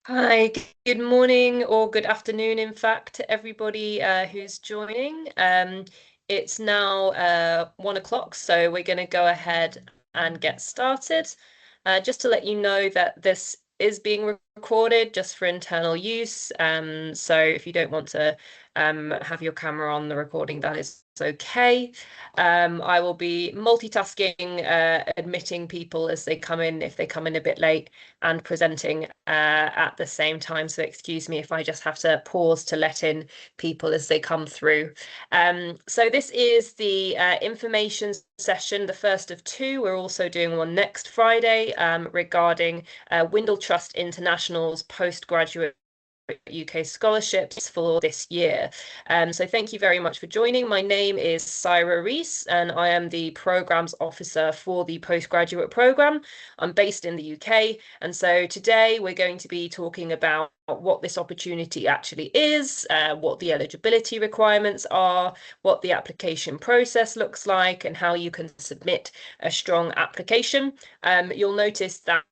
Hi, good morning or good afternoon, in fact, to everybody who's joining. It's now 1 o'clock, so we're going to go ahead and get started. Just to let you know that this is being recorded just for internal use. So if you don't want to have your camera on the recording, that is okay. I will be multitasking, admitting people as they come in, if they come in a bit late, and presenting at the same time. So excuse me if I just have to pause to let in people as they come through. So this is the information session, the first of two. We're also doing one next Friday regarding Windle Trust International's postgraduate UK scholarships for this year. So thank you very much for joining. My name is Syra Rees and I am the Programmes Officer for the Postgraduate Programme. I'm based in the UK, and so today we're going to be talking about what this opportunity actually is, what the eligibility requirements are, what the application process looks like, and how you can submit a strong application. You'll notice that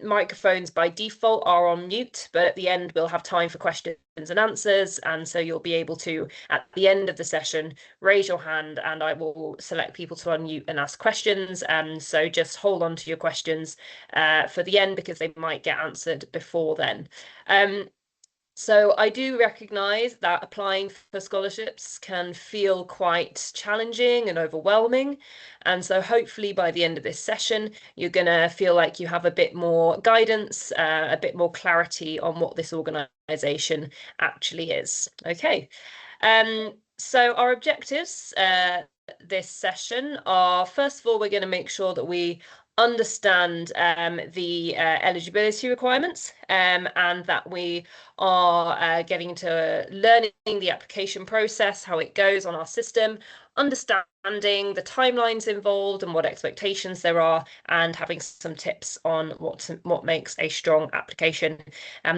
microphones by default are on mute, but at the end we'll have time for questions and answers, and so you'll be able to, at the end of the session, raise your hand and I will select people to unmute and ask questions. So just hold on to your questions for the end because they might get answered before then. So I do recognise that applying for scholarships can feel quite challenging and overwhelming. And so hopefully by the end of this session, you're going to feel like you have a bit more guidance, a bit more clarity on what this organisation actually is. Okay. So our objectives this session are, first of all, we're going to make sure that we understand the eligibility requirements and that we are getting to learning the application process, how it goes on our system, understanding the timelines involved and what expectations there are, and having some tips on what makes a strong application.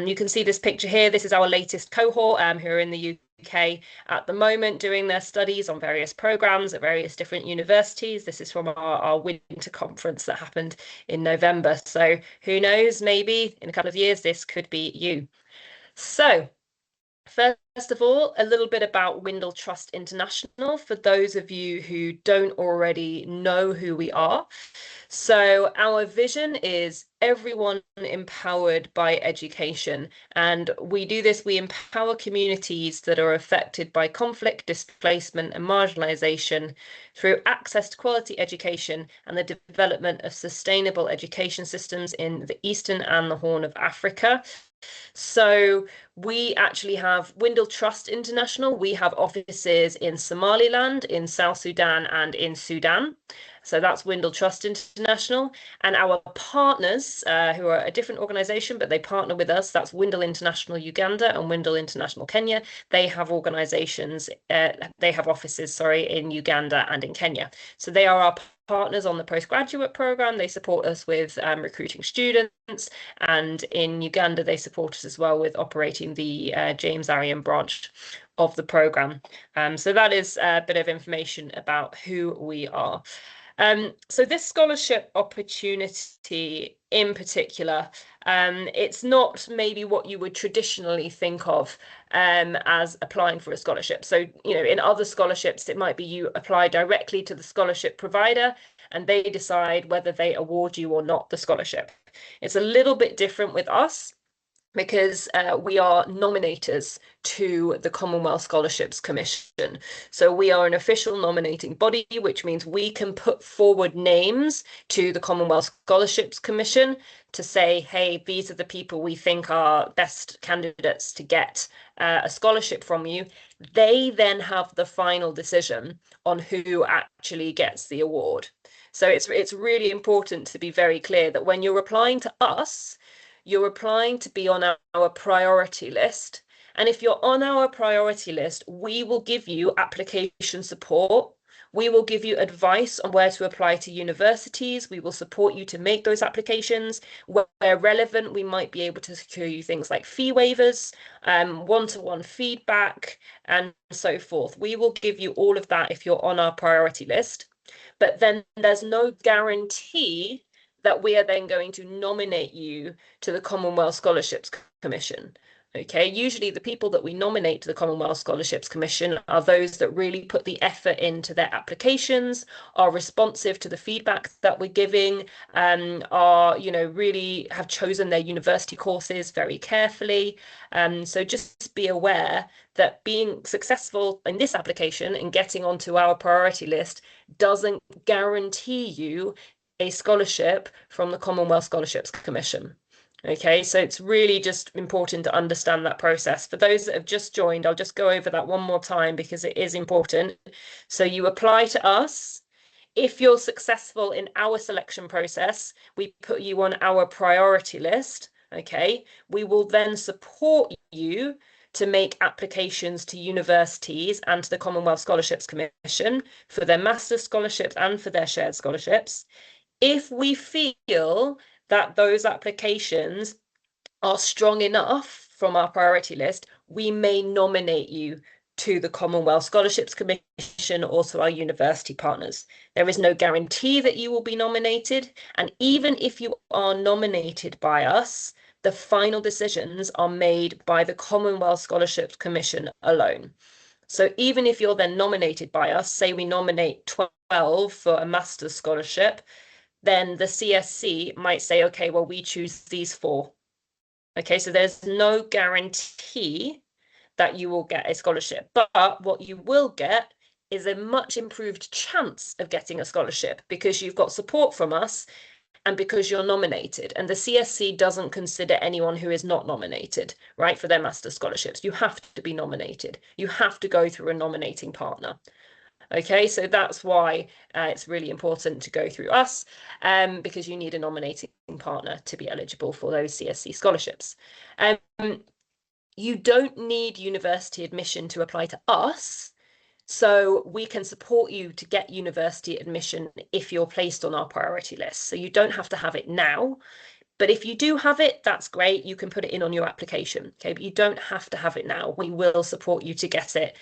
You can see this picture here. This is our latest cohort who are in the UK at the moment doing their studies on various programs at various different universities. This is from our winter conference that happened in November. So who knows, maybe in a couple of years, this could be you. So first of all, a little bit about Windle Trust International for those of you who don't already know who we are. So our vision is everyone empowered by education. And we do this, we empower communities that are affected by conflict, displacement and marginalisation through access to quality education and the development of sustainable education systems in the Eastern and the Horn of Africa. So we actually have Windle Trust International. We have offices in Somaliland, in South Sudan, and in Sudan. So that's Windle Trust International. And our partners, who are a different organization, but they partner with us, that's Windle International Uganda and Windle International Kenya. They have organizations, they have offices, sorry, in Uganda and in Kenya. So they are our partners on the postgraduate program. They support us with recruiting students, and in Uganda they support us as well with operating the James Arian branch of the program. So that is a bit of information about who we are. So this scholarship opportunity in particular, it's not maybe what you would traditionally think of as applying for a scholarship. So, you know, in other scholarships, it might be you apply directly to the scholarship provider and they decide whether they award you or not the scholarship. It's a little bit different with us because we are nominators to the Commonwealth Scholarships Commission. So we are an official nominating body, which means we can put forward names to the Commonwealth Scholarships Commission to say, hey, these are the people we think are best candidates to get a scholarship from you. They then have the final decision on who actually gets the award. So it's really important to be very clear that when you're applying to us, you're applying to be on our priority list. And if you're on our priority list, we will give you application support. We will give you advice on where to apply to universities. We will support you to make those applications. Where relevant, we might be able to secure you things like fee waivers, one-to-one feedback, and so forth. We will give you all of that if you're on our priority list. But then there's no guarantee that we are then going to nominate you to the Commonwealth Scholarships Commission. Okay, usually the people that we nominate to the Commonwealth Scholarships Commission are those that really put the effort into their applications, are responsive to the feedback that we're giving, are, really have chosen their university courses very carefully. So just be aware that being successful in this application and getting onto our priority list doesn't guarantee you a scholarship from the Commonwealth Scholarships Commission. Okay, so it's really just important to understand that process. For those that have just joined, I'll just go over that one more time because it is important. So you apply to us. If you're successful in our selection process, we put you on our priority list. Okay, we will then support you to make applications to universities and to the Commonwealth Scholarships Commission for their master's scholarships and for their shared scholarships. If we feel that those applications are strong enough from our priority list, we may nominate you to the Commonwealth Scholarships Commission or to our university partners. There is no guarantee that you will be nominated, and even if you are nominated by us, the final decisions are made by the Commonwealth Scholarships Commission alone. So even if you're then nominated by us, say we nominate 12 for a master's scholarship, then the CSC might say, okay, well, we choose these 4. Okay, so there's no guarantee that you will get a scholarship, but what you will get is a much improved chance of getting a scholarship because you've got support from us and because you're nominated. And the CSC doesn't consider anyone who is not nominated, right, for their master's scholarships. You have to be nominated. You have to go through a nominating partner. Okay, so that's why it's really important to go through us, because you need a nominating partner to be eligible for those CSC scholarships. You don't need university admission to apply to us, so we can support you to get university admission if you're placed on our priority list. So you don't have to have it now, but if you do have it, that's great. You can put it in on your application, okay? But you don't have to have it now. We will support you to get it.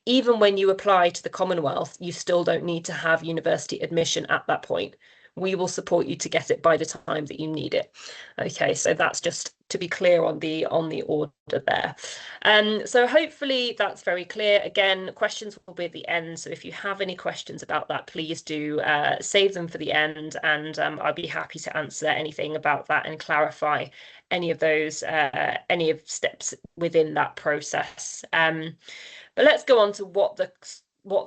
Even when you apply to the Commonwealth, you still don't need to have university admission at that point. We will support you to get it by the time that you need it. Okay, so that's just to be clear on the order there. So hopefully that's very clear. Again, questions will be at the end. So if you have any questions about that, please do save them for the end, and I'll be happy to answer anything about that and clarify any of those, any of steps within that process. But let's go on to what the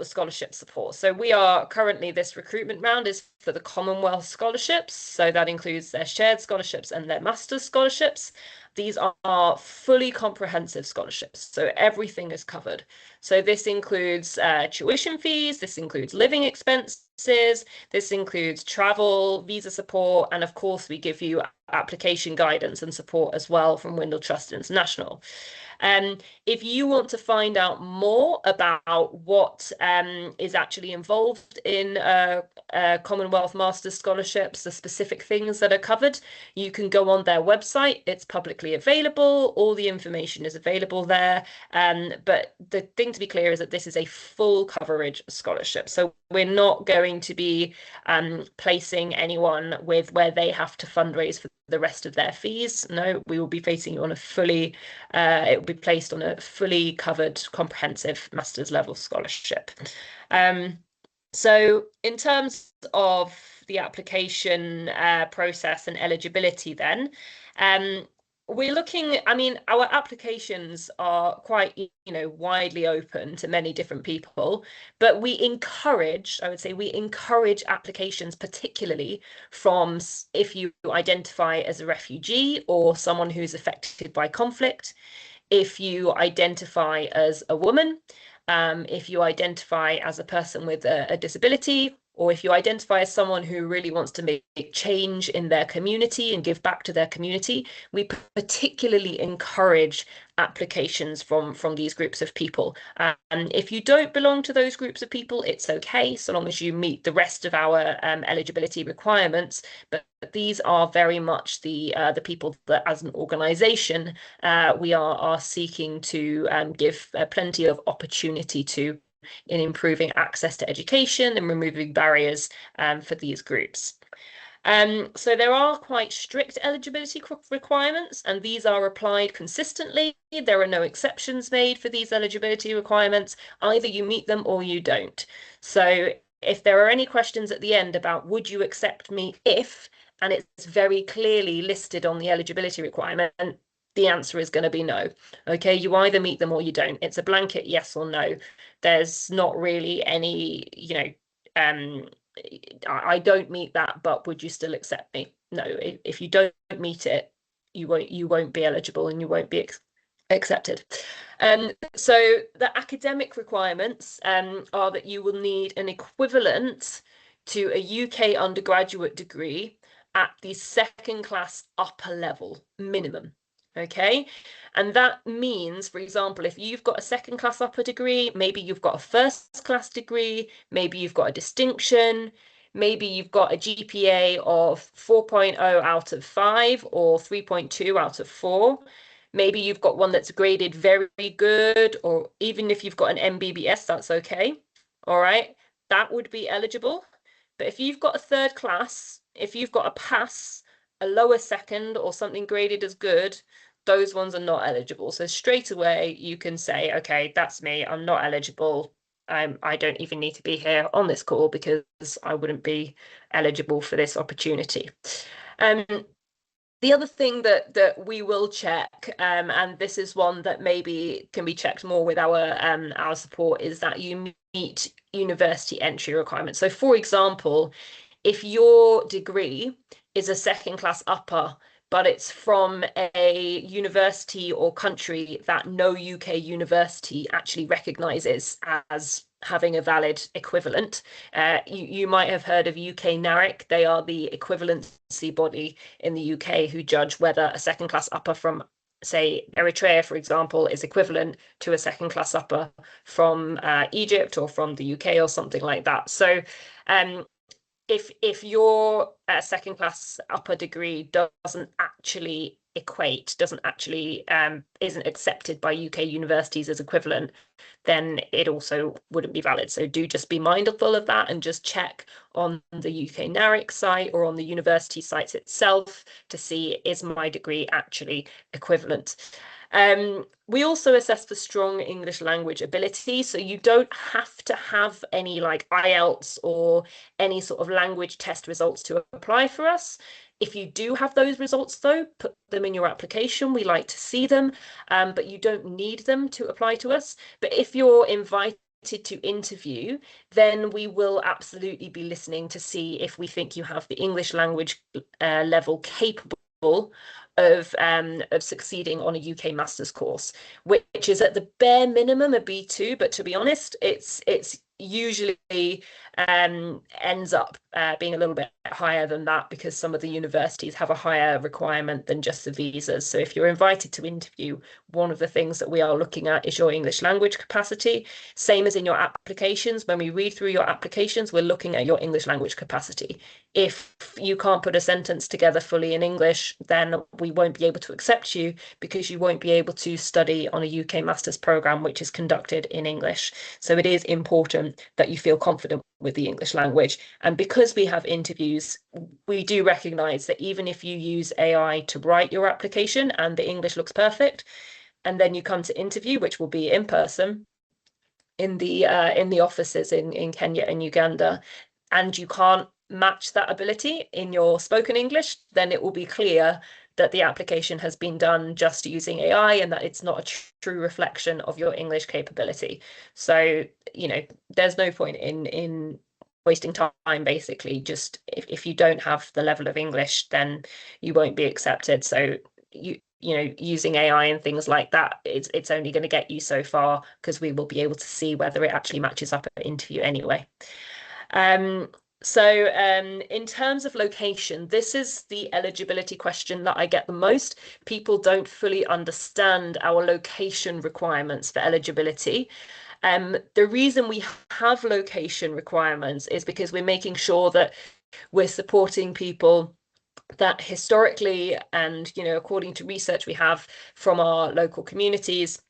scholarship supports. So we are currently, this recruitment round is for the Commonwealth scholarships. So that includes their shared scholarships and their master's scholarships. These are fully comprehensive scholarships. So everything is covered. So this includes tuition fees, this includes living expenses, this includes travel, visa support, and of course we give you application guidance and support as well from Windle Trust International. If you want to find out more about what is actually involved in Commonwealth Master's scholarships, the specific things that are covered, you can go on their website. It's publicly available. All the information is available there. But the thing to be clear is that this is a full coverage scholarship. So we're not going to be placing anyone with where they have to fundraise for the rest of their fees. No, we will be placing you on a fully, it will be placed on a fully covered, comprehensive master's level scholarship. So in terms of the application process and eligibility then, we're looking, I mean, our applications are quite, widely open to many different people, but we encourage, I would say, we encourage applications, particularly from if you identify as a refugee or someone who's affected by conflict, if you identify as a woman, if you identify as a person with a disability, or if you identify as someone who really wants to make change in their community and give back to their community, we particularly encourage applications from these groups of people. And if you don't belong to those groups of people, it's okay, so long as you meet the rest of our eligibility requirements. But these are very much the people that, as an organisation, we are seeking to give plenty of opportunity to in improving access to education and removing barriers for these groups. So there are quite strict eligibility requirements, and these are applied consistently. There are no exceptions made for these eligibility requirements. Either you meet them or you don't. So if there are any questions at the end about would you accept me if, and it's very clearly listed on the eligibility requirement, the answer is going to be no. Okay, you either meet them or you don't. It's a blanket yes or no. There's not really any, I don't meet that, but would you still accept me? No, if you don't meet it, you won't be eligible and you won't be accepted. So the academic requirements are that you will need an equivalent to a UK undergraduate degree at the second class upper level minimum. Okay, and that means, for example, if you've got a second class upper degree, maybe you've got a first class degree, maybe you've got a distinction, maybe you've got a GPA of 4.0 out of 5 or 3.2 out of 4. Maybe you've got one that's graded very good, or even if you've got an MBBS, that's okay. All right, that would be eligible. But if you've got a third class, if you've got a pass, a lower second, or something graded as good, those ones are not eligible. So straight away you can say, okay, that's me, I'm not eligible. I don't even need to be here on this call because I wouldn't be eligible for this opportunity. The other thing that we will check, and this is one that maybe can be checked more with our support, is that you meet university entry requirements. So for example, if your degree is a second class upper, but it's from a university or country that no UK university actually recognises as having a valid equivalent. You might have heard of UK NARIC. They are the equivalency body in the UK who judge whether a second class upper from, say, Eritrea, for example, is equivalent to a second class upper from Egypt or from the UK or something like that. So if your second class upper degree doesn't actually equate, isn't accepted by UK universities as equivalent, then it also wouldn't be valid. So do just be mindful of that and just check on the UK NARIC site or on the university sites itself to see, is my degree actually equivalent? We also assess for strong English language ability. So you don't have to have any like IELTS or any sort of language test results to apply for us. If you do have those results, though, put them in your application. We like to see them, but you don't need them to apply to us. But if you're invited to interview, then we will absolutely be listening to see if we think you have the English language level capable of succeeding on a UK master's course, which is at the bare minimum a B2, but to be honest, it's usually ends up being a little bit higher than that because some of the universities have a higher requirement than just the visas. So if you're invited to interview, one of the things that we are looking at is your English language capacity. Same as in your applications. When we read through your applications, we're looking at your English language capacity. If you can't put a sentence together fully in English, then we won't be able to accept you because you won't be able to study on a UK master's programme which is conducted in English. So it is important that you feel confident with the English language. And because we have interviews, we do recognise that even if you use AI to write your application and the English looks perfect, and then you come to interview, which will be in person in the offices in Kenya and Uganda, and you can't match that ability in your spoken English, then it will be clear that the application has been done just using AI and that it's not a true reflection of your English capability. So, there's no point in wasting time, basically. Just if you don't have the level of English, then you won't be accepted. So using AI and things like that, it's only going to get you so far because we will be able to see whether it actually matches up at interview anyway. So in terms of location, this is the eligibility question that I get the most. People don't fully understand our location requirements for eligibility. The reason we have location requirements is because we're making sure that we're supporting people that historically and according to research we have from our local communities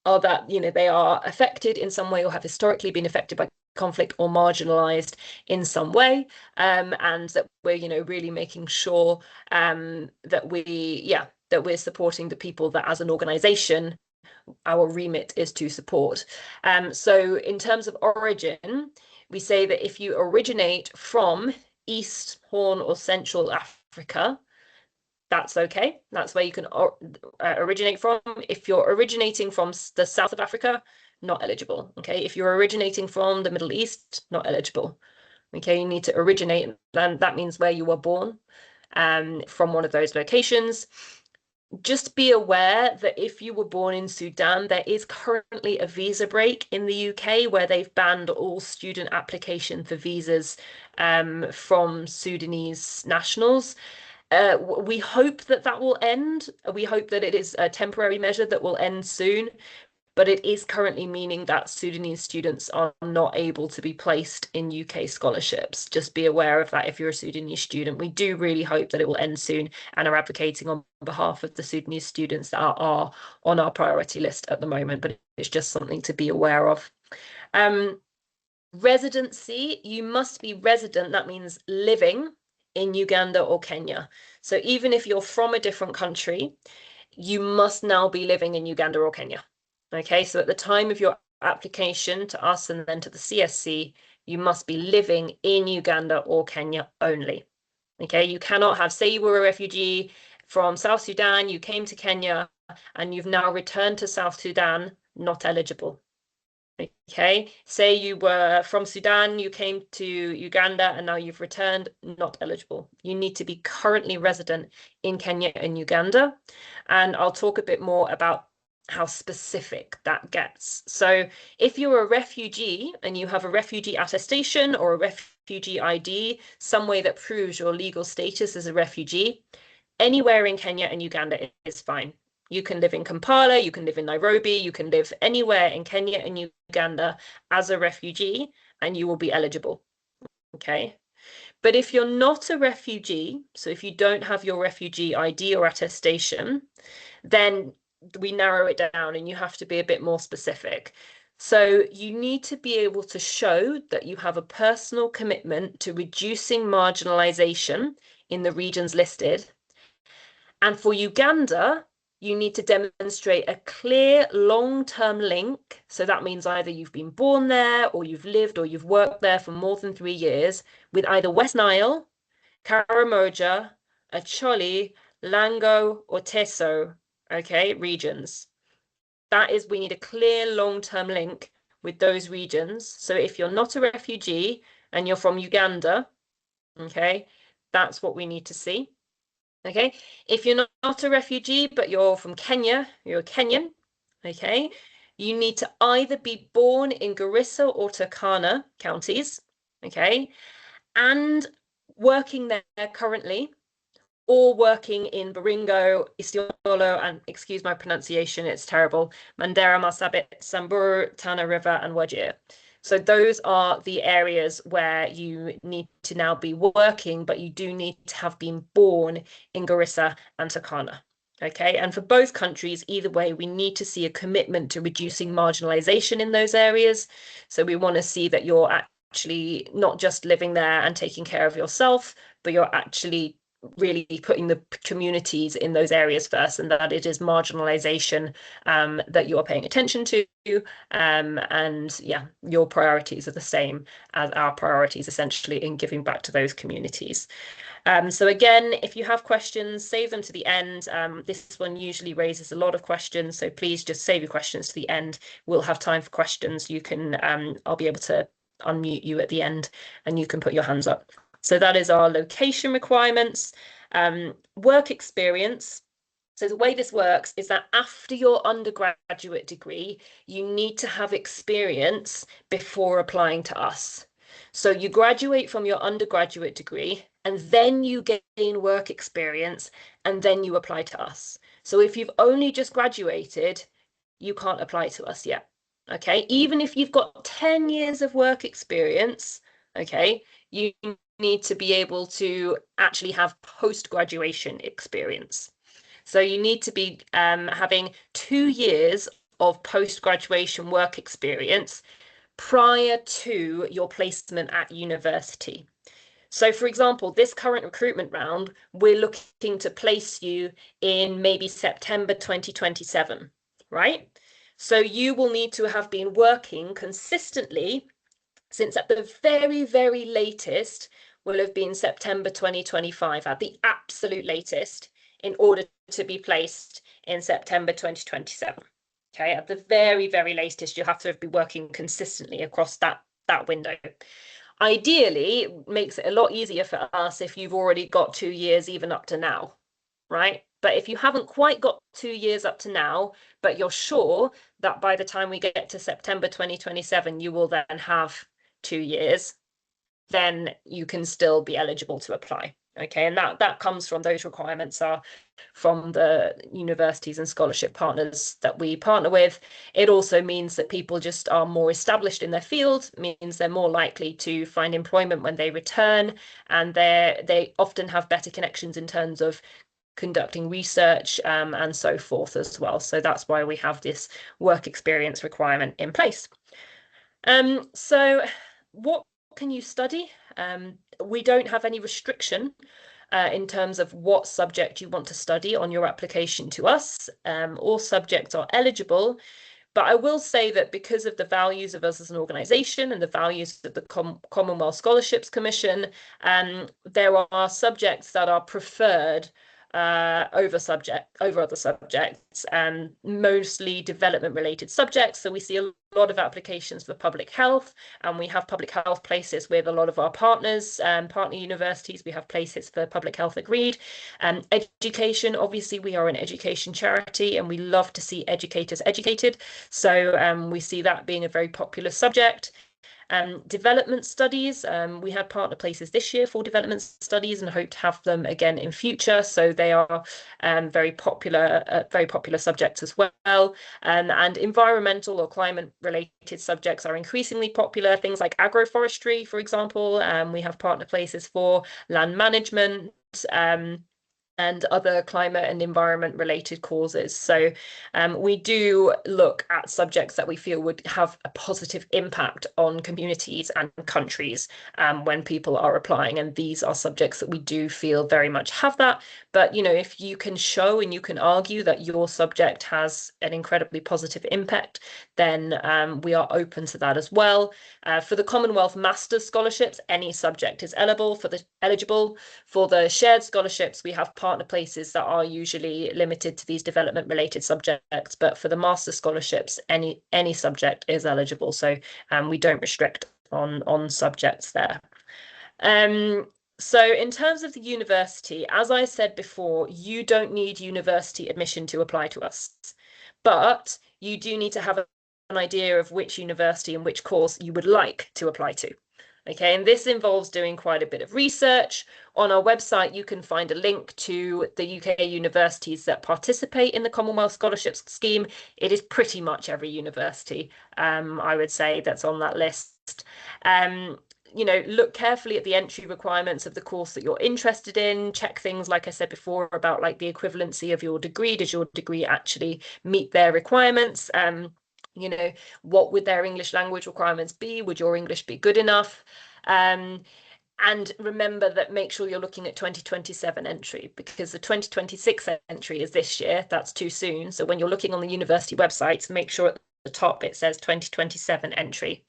are that they are affected in some way or have historically been affected by conflict or marginalized in some way, and that we're really making sure that we're supporting the people that as an organization our remit is to support. So in terms of origin, we say that if you originate from East, Horn or Central Africa, that's okay. That's where you can originate from. If you're originating from the south of Africa, not eligible. Okay. If you're originating from the Middle East, not eligible. Okay. You need to originate, and that means where you were born from one of those locations. Just be aware that if you were born in Sudan, there is currently a visa break in the UK where they've banned all student application for visas from Sudanese nationals. We hope that will end. We hope that it is a temporary measure that will end soon, but it is currently meaning that Sudanese students are not able to be placed in UK scholarships. Just be aware of that if you're a Sudanese student. We do really hope that it will end soon and are advocating on behalf of the Sudanese students that are on our priority list at the moment, but it's just something to be aware of. Residency, you must be resident. That means living in Uganda or Kenya. So even if you're from a different country, you must now be living in Uganda or Kenya. Okay, so at the time of your application to us and then to the CSC, you must be living in Uganda or Kenya only. Okay, you cannot have, say you were a refugee from South Sudan, you came to Kenya and you've now returned to South Sudan, not eligible. Okay, say you were from Sudan, you came to Uganda and now you've returned, not eligible. You need to be currently resident in Kenya and Uganda. And I'll talk a bit more about how specific that gets. So if you're a refugee and you have a refugee attestation or a refugee ID, some way that proves your legal status as a refugee, anywhere in Kenya and Uganda is fine. You can live in Kampala, you can live in Nairobi, you can live anywhere in Kenya and Uganda as a refugee, and you will be eligible. Okay. But if you're not a refugee, so if you don't have your refugee ID or attestation, then we narrow it down and you have to be a bit more specific. So you need to be able to show that you have a personal commitment to reducing marginalization in the regions listed. And for Uganda, you need to demonstrate a clear long-term link. So that means either you've been born there or you've lived or you've worked there for more than 3 years with either West Nile, Karamoja, Acholi, Lango, or Teso, okay, regions. That is, we need a clear long-term link with those regions. So if you're not a refugee and you're from Uganda, okay, that's what we need to see. Okay, if you're not a refugee, but you're from Kenya, you're a Kenyan, okay, you need to either be born in Garissa or Turkana counties, okay, and working there currently, or working in Baringo, Isiolo, and excuse my pronunciation, it's terrible, Mandera, Marsabit, Samburu, Tana River, and Wajir. So those are the areas where you need to now be working, but you do need to have been born in Garissa and Turkana. Okay, and for both countries, either way, we need to see a commitment to reducing marginalization in those areas. So we want to see that you're actually not just living there and taking care of yourself, but you're actually really putting the communities in those areas first, and that it is marginalization that you're paying attention to, and yeah, your priorities are the same as our priorities essentially in giving back to those communities. So again, if you have questions, save them to the end. This one usually raises a lot of questions, so please just save your questions to the end. We'll have time for questions. You can, I'll be able to unmute you at the end and you can put your hands up. So that is our location requirements. Work experience. So the way this works is that after your undergraduate degree, you need to have experience before applying to us. So you graduate from your undergraduate degree and then you gain work experience and then you apply to us. So if you've only just graduated, you can't apply to us yet. Okay, even if you've got 10 years of work experience, okay, you need to be able to actually have post-graduation experience. So you need to be having 2 years of post-graduation work experience prior to your placement at university. So, for example, this current recruitment round, we're looking to place you in maybe September 2027, right? So you will need to have been working consistently since at the very, very latest will have been September 2025 at the absolute latest in order to be placed in September 2027. Okay, at the very, very latest, you have to be working consistently across that window. Ideally, it makes it a lot easier for us if you've already got 2 years even up to now, right? But if you haven't quite got 2 years up to now, but you're sure that by the time we get to September 2027, you will then have 2 years, then you can still be eligible to apply. Okay, and that comes from those requirements are from the universities and scholarship partners that we partner with. It also means that people just are more established in their field, means they're more likely to find employment when they return, and they often have better connections in terms of conducting research and so forth as well. So that's why we have this work experience requirement in place. So what can you study? We don't have any restriction in terms of what subject you want to study on your application to us. All subjects are eligible, but I will say that because of the values of us as an organisation and the values of the Commonwealth Scholarships Commission, there are subjects that are preferred over other subjects, and mostly development related subjects. So we see a lot of applications for public health, and we have public health places with a lot of our partners, partner universities. We have places for public health agreed. Education, obviously we are an education charity and we love to see educators educated, so we see that being a very popular subject. Development studies, we had partner places this year for development studies and hope to have them again in future. So they are very popular subjects as well. And environmental or climate related subjects are increasingly popular. Things like agroforestry, for example, we have partner places for land management, and other climate and environment related causes. So we do look at subjects that we feel would have a positive impact on communities and countries when people are applying. And these are subjects that we do feel very much have that. But, you know, if you can show and you can argue that your subject has an incredibly positive impact, then we are open to that as well. For the Commonwealth Master's Scholarships, any subject is eligible. For the shared scholarships, we have partner places that are usually limited to these development related subjects, but for the master scholarships, any subject is eligible. So we don't restrict on subjects there. So in terms of the university, as I said before, you don't need university admission to apply to us, but you do need to have an idea of which university and which course you would like to apply to. Okay, and this involves doing quite a bit of research. On our website, you can find a link to the UK universities that participate in the Commonwealth Scholarships Scheme. It is pretty much every university, I would say, that's on that list. You know, look carefully at the entry requirements of the course that you're interested in. Check things, like I said before, about like the equivalency of your degree. Does your degree actually meet their requirements? You know, what would their English language requirements be? Would your English be good enough? And remember that make sure you're looking at 2027 entry, because the 2026 entry is this year. That's too soon. So when you're looking on the university websites, make sure at the top it says 2027 entry.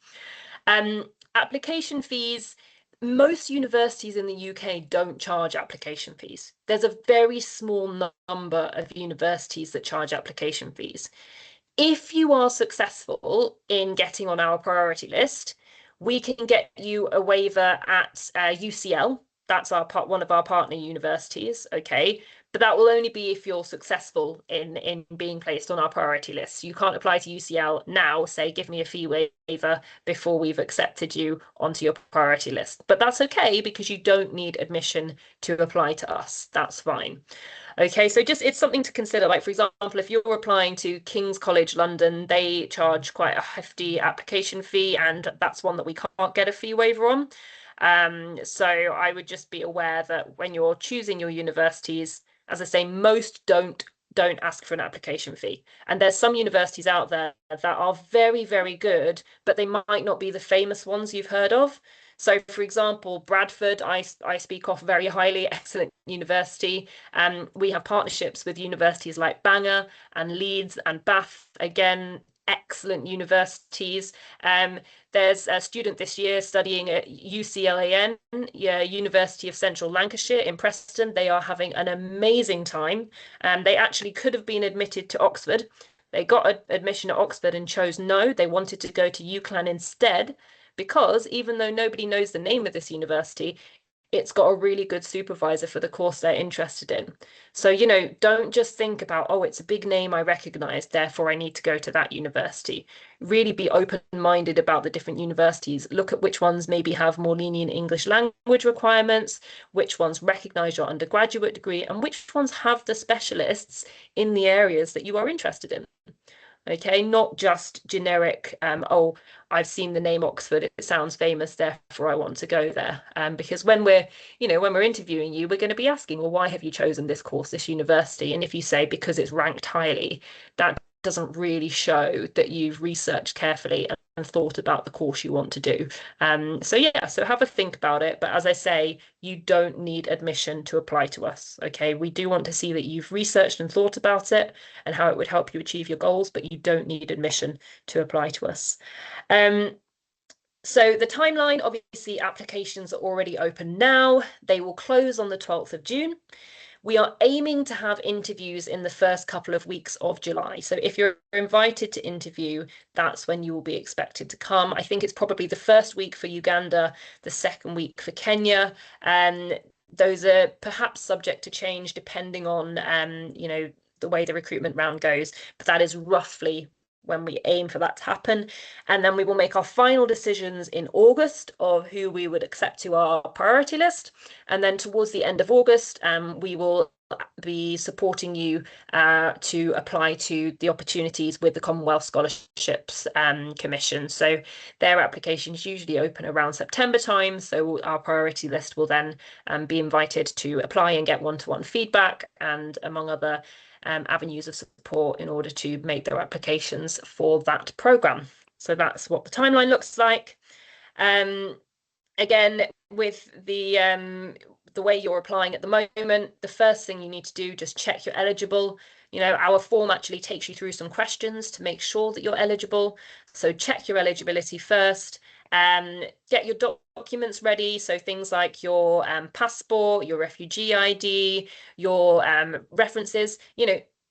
Application fees. Most universities in the UK don't charge application fees. There's a very small number of universities that charge application fees. If you are successful in getting on our priority list, we can get you a waiver at UCL. That's one of our partner universities, okay? But that will only be if you're successful in being placed on our priority list. You can't apply to UCL now, say, give me a fee waiver before we've accepted you onto your priority list. But that's okay, because you don't need admission to apply to us. That's fine. Okay, so just it's something to consider. Like, for example, if you're applying to King's College London, they charge quite a hefty application fee, and that's one that we can't get a fee waiver on. So I would just be aware that when you're choosing your universities, as I say, most don't don't ask for an application fee. And there's some universities out there that are very, very good, but they might not be the famous ones you've heard of. So, for example, Bradford, I speak off very highly, excellent university. We have partnerships with universities like Bangor and Leeds and Bath, again, excellent universities. There's a student this year studying at UCLAN, yeah, University of Central Lancashire in Preston. They are having an amazing time. They actually could have been admitted to Oxford. They got admission at Oxford and chose no. They wanted to go to UCLan instead because even though nobody knows the name of this university, it's got a really good supervisor for the course they're interested in. So, don't just think about, oh, it's a big name I recognize, therefore I need to go to that university. Really be open-minded about the different universities. Look at which ones maybe have more lenient English language requirements, which ones recognize your undergraduate degree, and which ones have the specialists in the areas that you are interested in. Okay, not just generic, oh, I've seen the name Oxford, it sounds famous, therefore I want to go there. Because when we're interviewing you, we're going to be asking, well, why have you chosen this course, this university? And if you say because it's ranked highly, that doesn't really show that you've researched carefully and thought about the course you want to do. So have a think about it. But as I say, you don't need admission to apply to us. Okay, we do want to see that you've researched and thought about it and how it would help you achieve your goals, but you don't need admission to apply to us. So the timeline, obviously, applications are already open now. They will close on the 12th of June. We are aiming to have interviews in the first couple of weeks of July. So if you're invited to interview, that's when you will be expected to come. I think it's probably the first week for Uganda, the second week for Kenya. Those are perhaps subject to change depending on, the way the recruitment round goes, but that is roughly when we aim for that to happen. And then we will make our final decisions in August of who we would accept to our priority list. And then towards the end of August, we will be supporting you to apply to the opportunities with the Commonwealth Scholarships Commission. So their applications usually open around September time. So our priority list will then be invited to apply and get one-to-one feedback and among other avenues of support in order to make their applications for that programme. So that's what the timeline looks like. Again, with the way you're applying at the moment, the first thing you need to do, just check you're eligible. Our form actually takes you through some questions to make sure that you're eligible. So check your eligibility first. Get your documents ready. So things like your passport, your refugee ID, your references,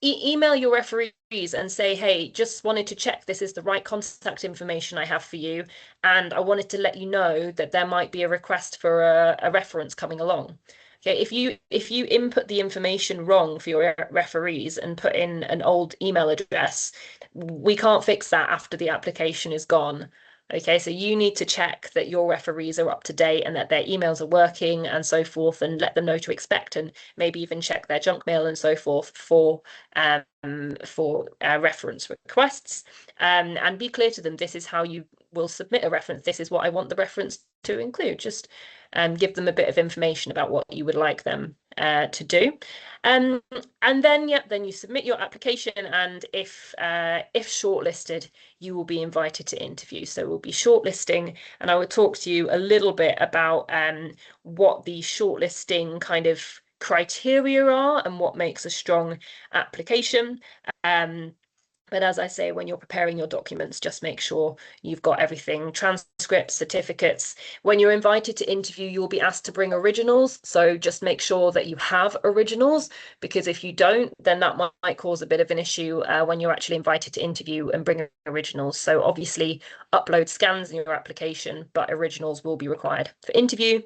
email your referees and say, hey, just wanted to check this is the right contact information I have for you. And I wanted to let you know that there might be a request for a reference coming along. Okay, if you input the information wrong for your referees and put in an old email address, we can't fix that after the application is gone. Okay, so you need to check that your referees are up to date and that their emails are working and so forth, and let them know to expect, and maybe even check their junk mail and so forth for reference requests. And be clear to them, this is how you will submit a reference. This is what I want the reference to include. Just give them a bit of information about what you would like them to do. And then you submit your application, and if shortlisted, you will be invited to interview. So we'll be shortlisting, and I will talk to you a little bit about what the shortlisting kind of criteria are and what makes a strong application. But as I say, when you're preparing your documents, just make sure you've got everything, transcripts, certificates. When you're invited to interview, you'll be asked to bring originals. So just make sure that you have originals, because if you don't, then that might cause a bit of an issue when you're actually invited to interview and bring originals. So obviously upload scans in your application, but originals will be required for interview.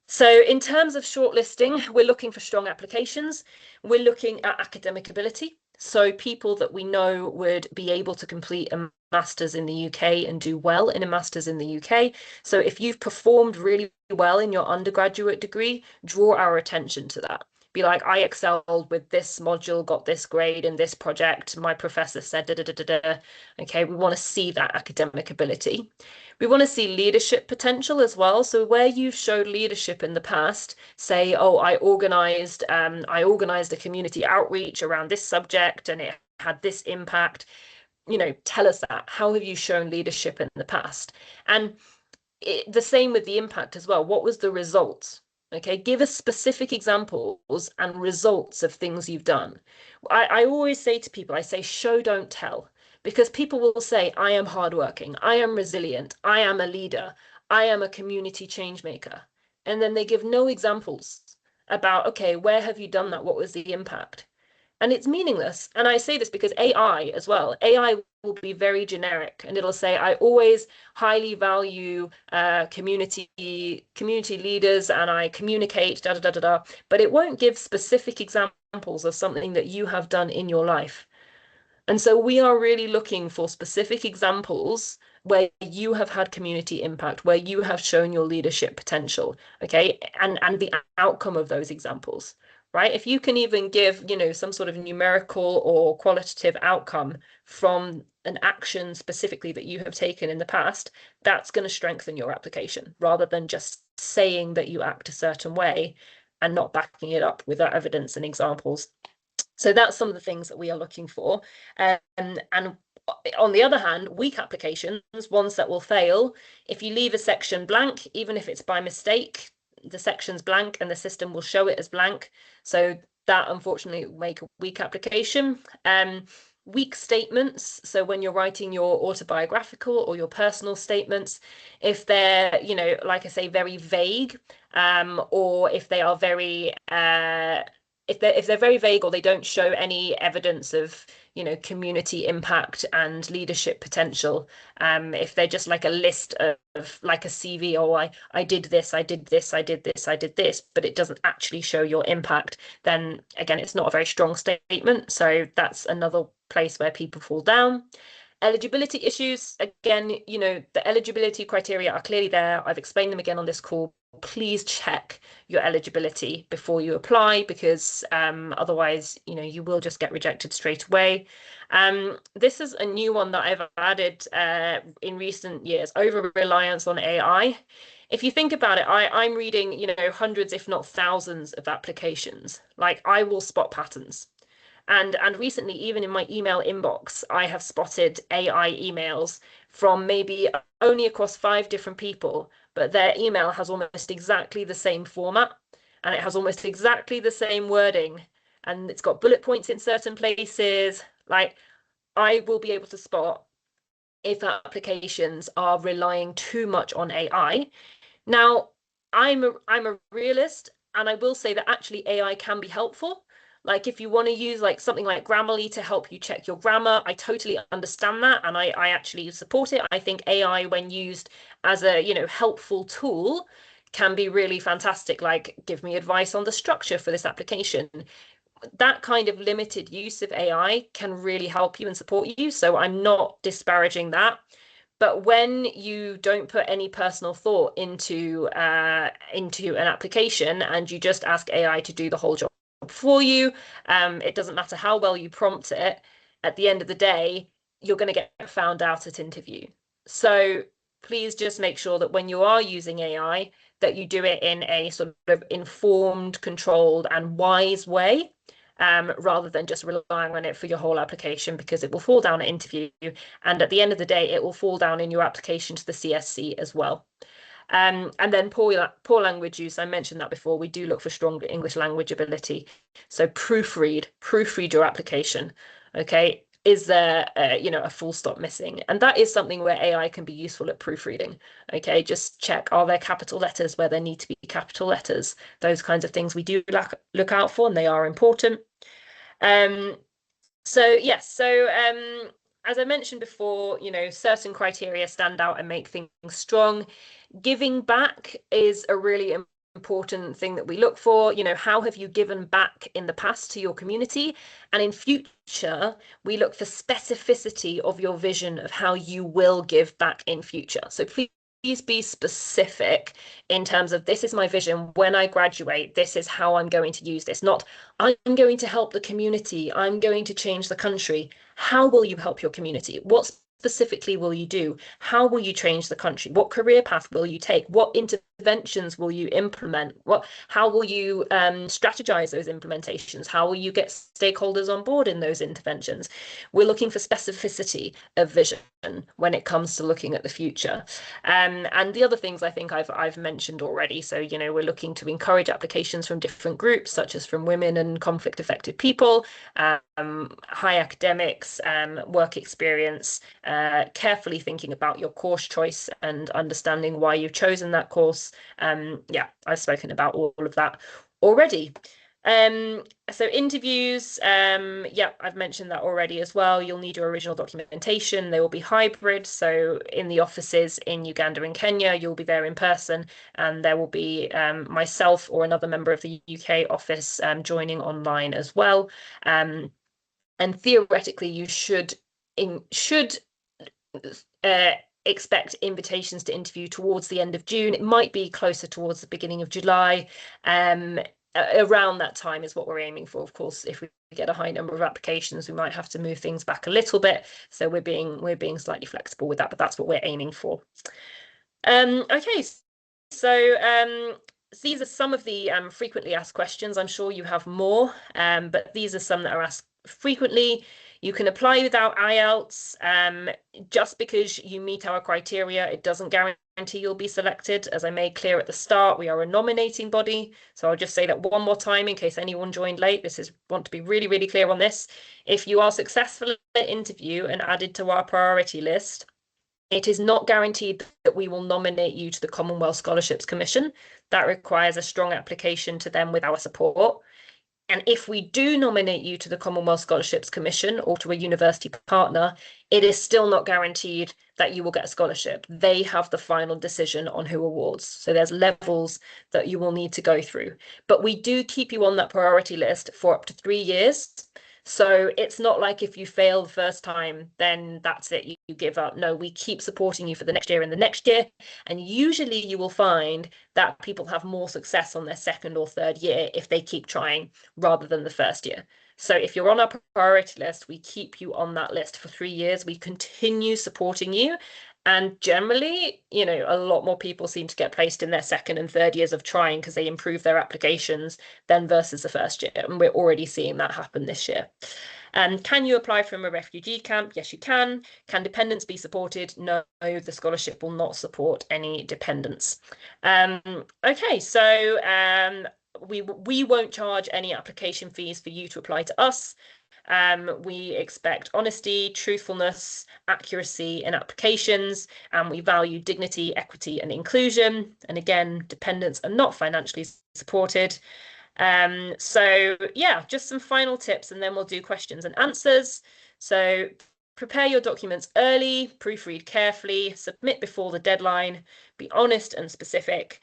So in terms of shortlisting, we're looking for strong applications. We're looking at academic ability. So people that we know would be able to complete a master's in the UK and do well in a master's in the UK. So if you've performed really well in your undergraduate degree, draw our attention to that. be like, I excelled with this module, got this grade in this project, my professor said da da da da da. Okay, we want to see that academic ability. We want to see leadership potential as well. So where you've showed leadership in the past, say, oh, I organized a community outreach around this subject and it had this impact. Tell us that. How have you shown leadership in the past? And the same with the impact as well. What was the results? Okay, give us specific examples and results of things you've done. I always say to people, I say, show, don't tell, because people will say, I am hardworking, I am resilient, I am a leader, I am a community change maker. And then they give no examples about, okay, where have you done that? What was the impact? And it's meaningless. And I say this because AI as well, AI will be very generic and it'll say, I always highly value community leaders and I communicate, da da da da da, but it won't give specific examples of something that you have done in your life. And so we are really looking for specific examples where you have had community impact, where you have shown your leadership potential, okay, and the outcome of those examples, right? If you can even give, some sort of numerical or qualitative outcome from an action specifically that you have taken in the past, that's going to strengthen your application rather than just saying that you act a certain way and not backing it up with evidence and examples. So that's some of the things that we are looking for. And on the other hand, weak applications, ones that will fail, if you leave a section blank, even if it's by mistake, the section's blank and the system will show it as blank. So that unfortunately will make a weak application. Weak statements, so when you're writing your autobiographical or your personal statements, if they're, like I say, very vague, or if they are very if they're very vague or they don't show any evidence of community impact and leadership potential, if they're just like a list of like a CV, or I did this, I did this, I did this, I did this, but it doesn't actually show your impact, then again, it's not a very strong statement. So that's another place where people fall down. Eligibility issues, again, the eligibility criteria are clearly there. I've explained them again on this call. Please check your eligibility before you apply, because otherwise, you will just get rejected straight away. This is a new one that I've added in recent years, over reliance on AI. If you think about it, I'm reading, hundreds, if not thousands of applications. Like, I will spot patterns. And recently, even in my email inbox, I have spotted AI emails from maybe only across 5 different people, but their email has almost exactly the same format and it has almost exactly the same wording, and it's got bullet points in certain places. Like, I will be able to spot if applications are relying too much on AI. Now, I'm a realist, and I will say that actually AI can be helpful. Like, if you want to use like something like Grammarly to help you check your grammar, I totally understand that, and I actually support it. I think AI, when used as a helpful tool, can be really fantastic. Like, give me advice on the structure for this application. That kind of limited use of AI can really help you and support you. So I'm not disparaging that. But when you don't put any personal thought into an application and you just ask AI to do the whole job for you, it doesn't matter how well you prompt it. At the end of the day, you're going to get found out at interview. So please just make sure that when you are using AI, that you do it in a sort of informed, controlled, and wise way. Rather than just relying on it for your whole application, because it will fall down at interview, and at the end of the day, it will fall down in your application to the CSC as well. And then poor language use, I mentioned that before. We do look for strong English language ability. So proofread your application. Okay, is there a full stop missing? And that is something where AI can be useful at proofreading. Okay, just check, are there capital letters where there need to be capital letters? Those kinds of things we do look out for, and they are important. So yes, so as I mentioned before, certain criteria stand out and make things strong. Giving back is a really important thing that we look for. How have you given back in the past to your community? And in future, we look for specificity of your vision of how you will give back in future. So please be specific in terms of this is my vision. When I graduate, this is how I'm going to use this. Not I'm going to help the community. I'm going to change the country. How will you help your community? What specifically will you do? How will you change the country? What career path will you take? What interventions will you implement? How will you strategize those implementations? How will you get stakeholders on board in those interventions? We're looking for specificity of vision when it comes to looking at the future. And the other things I think I've mentioned already. So, we're looking to encourage applications from different groups, such as from women and conflict affected people, high academics, work experience, carefully thinking about your course choice and understanding why you've chosen that course. Yeah, I've spoken about all of that already. So interviews, yeah, I've mentioned that already as well. You'll need your original documentation. They will be hybrid. So in the offices in Uganda and Kenya, you'll be there in person, and there will be myself or another member of the UK office joining online as well. And theoretically, you should expect invitations to interview towards the end of June. It might be closer towards the beginning of July. Around that time is what we're aiming for. Of course, if we get a high number of applications, we might have to move things back a little bit. So we're being slightly flexible with that, but that's what we're aiming for. Okay, so these are some of the frequently asked questions. I'm sure you have more, but these are some that are asked frequently. You can apply without IELTS. Just because you meet our criteria, it doesn't guarantee you'll be selected. As I made clear at the start, we are a nominating body. So I'll just say that one more time in case anyone joined late. Want to be really, really clear on this. If you are successful at the interview and added to our priority list, it is not guaranteed that we will nominate you to the Commonwealth Scholarships Commission. That requires a strong application to them with our support. And if we do nominate you to the Commonwealth Scholarships Commission or to a university partner, it is still not guaranteed that you will get a scholarship. They have the final decision on who awards. So there's levels that you will need to go through. But we do keep you on that priority list for up to 3 years. So it's not like if you fail the first time, then that's it, you give up. No, we keep supporting you for the next year and the next year. And usually you will find that people have more success on their second or third year if they keep trying rather than the first year. So if you're on our priority list, we keep you on that list for 3 years. We continue supporting you. And generally, a lot more people seem to get placed in their second and third years of trying because they improve their applications than versus the first year. And we're already seeing that happen this year. Can you apply from a refugee camp? Yes, you can. Can dependents be supported? No, the scholarship will not support any dependents. Okay, so we won't charge any application fees for you to apply to us. We expect honesty, truthfulness, accuracy in applications, and we value dignity, equity, and inclusion. And again, dependents are not financially supported. So yeah, just some final tips, and then we'll do questions and answers. So prepare your documents early, proofread carefully, submit before the deadline, be honest and specific.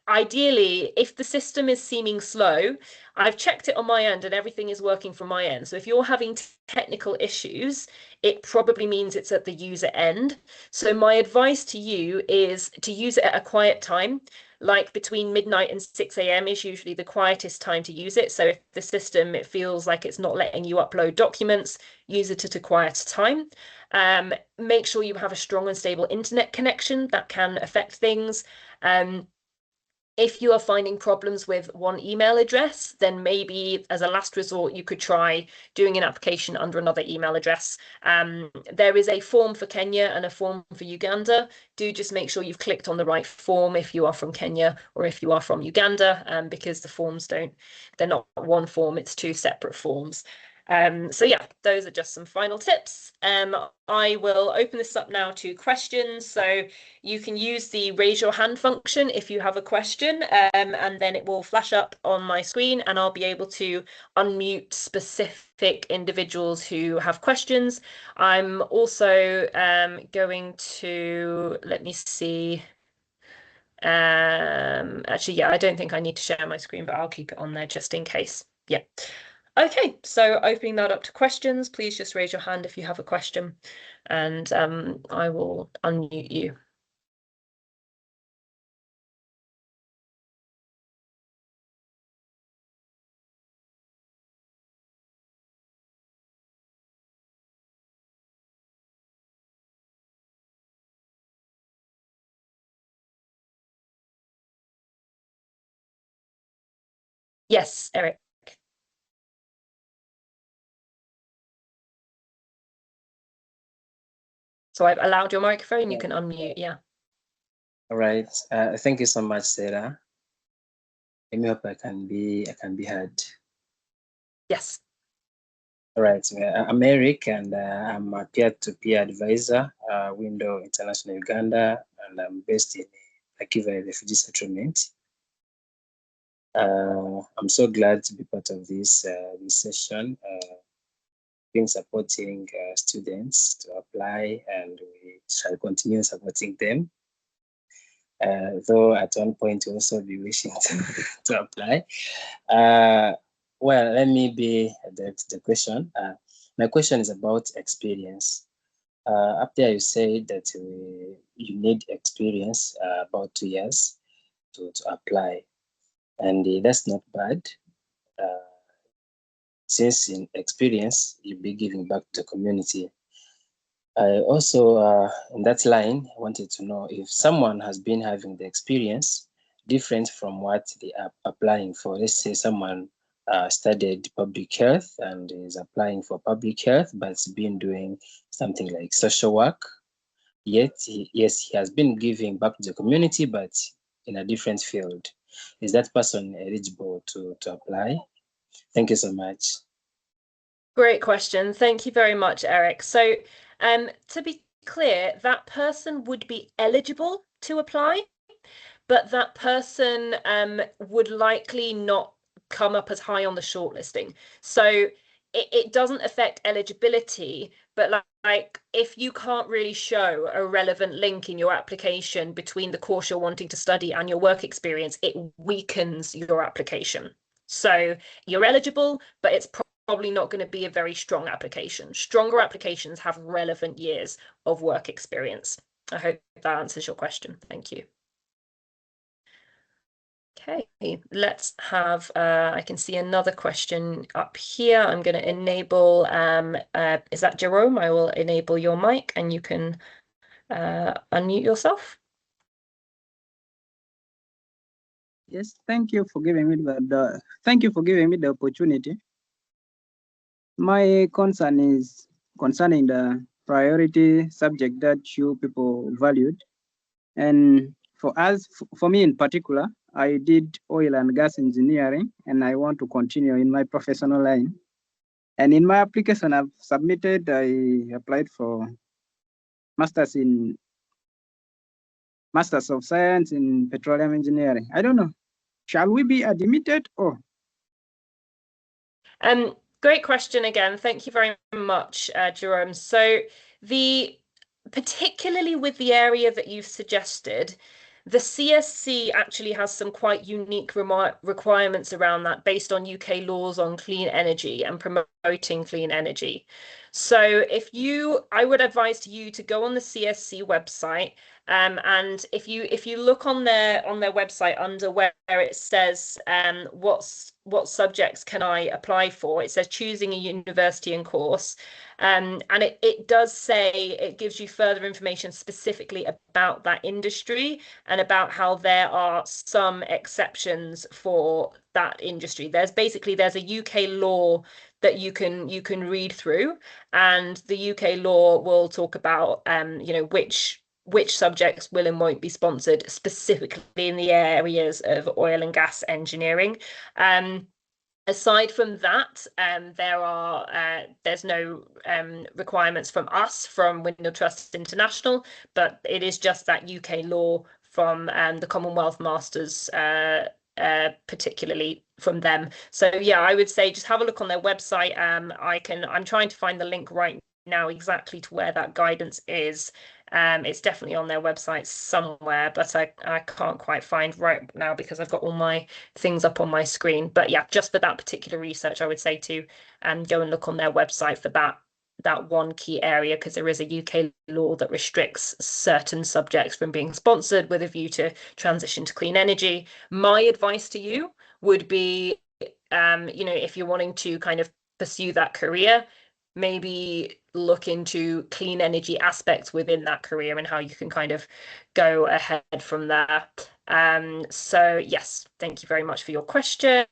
Ideally, if the system is seeming slow, I've checked it on my end and everything is working from my end. So if you're having technical issues, it probably means it's at the user end. So my advice to you is to use it at a quiet time. Like between midnight and 6 a.m. is usually the quietest time to use it. So if the system, it feels like it's not letting you upload documents, use it at a quieter time. Make sure you have a strong and stable internet connection. That can affect things. If you are finding problems with one email address, then maybe as a last resort, you could try doing an application under another email address. There is a form for Kenya and a form for Uganda. Do just make sure you've clicked on the right form if you are from Kenya or if you are from Uganda, because the forms they're not one form, it's 2 separate forms. So yeah, those are just some final tips. I will open this up now to questions. So you can use the raise your hand function if you have a question, and then it will flash up on my screen and I'll be able to unmute specific individuals who have questions. I'm also going to, let me see. Actually, yeah, I don't think I need to share my screen, but I'll keep it on there just in case. Yeah. Okay, so opening that up to questions, please just raise your hand if you have a question and I will unmute you. Yes, Eric. So I've allowed your microphone. You can unmute. Yeah. All right. Thank you so much, Sarah. Let me hope I can be heard. Yes. All right. I'm Eric, and I'm a peer-to-peer advisor, Windle International Uganda, and I'm based in Akiva Refugee Settlement. I'm so glad to be part of this session, been supporting students to apply, and we shall continue supporting them. Though at one point we also be wishing to apply. Well, let me be the question. My question is about experience. Up there you say that you need experience, about 2 years to apply, and that's not bad. Since in experience, you'll be giving back to the community. I also, in that line, wanted to know if someone has been having the experience different from what they are applying for. Let's say someone studied public health and is applying for public health, but has been doing something like social work. Yet, yes, he has been giving back to the community, but in a different field. Is that person eligible to apply? Thank you so much. Great question. Thank you very much, Eric. So, to be clear, that person would be eligible to apply, but that person would likely not come up as high on the shortlisting. So it doesn't affect eligibility, but like if you can't really show a relevant link in your application between the course you're wanting to study and your work experience, it weakens your application. So you're eligible, but it's probably not going to be a very strong application. Stronger applications have relevant years of work experience. I hope that answers your question. Thank you. Okay, let's have, I can see another question up here. I'm going to enable, is that Jerome? I will enable your mic and you can unmute yourself. Yes, thank you for giving me the opportunity. My concern is concerning the priority subject that you people valued. And for me in particular, I did oil and gas engineering, and I want to continue in my professional line. And in my application I've submitted, I applied for Masters of Science in Petroleum Engineering. I don't know, shall we be admitted or? Great question again. Thank you very much, Jerome. So particularly with the area that you've suggested, the CSC actually has some quite unique requirements around that based on UK laws on clean energy and promoting clean energy. So I would advise you to go on the CSC website, and if you look on their website under where it says what subjects can I apply for, it says choosing a university and course, and it does say, it gives you further information specifically about that industry and about how there are some exceptions for that industry. There's a UK law that you can read through, and the UK law will talk about which subjects will and won't be sponsored specifically in the areas of oil and gas engineering. Aside from that, there's no requirements from us, from Windle Trust International, but it is just that UK law from the Commonwealth Masters, particularly from them. So yeah, I would say just have a look on their website. I'm trying to find the link right now exactly to where that guidance is. It's definitely on their website somewhere, but I can't quite find right now because I've got all my things up on my screen. But yeah, just for that particular research, I would say to go and look on their website for that one key area, because there is a UK law that restricts certain subjects from being sponsored with a view to transition to clean energy. My advice to you would be, if you're wanting to kind of pursue that career, maybe look into clean energy aspects within that career and how you can kind of go ahead from there. So yes, thank you very much for your question.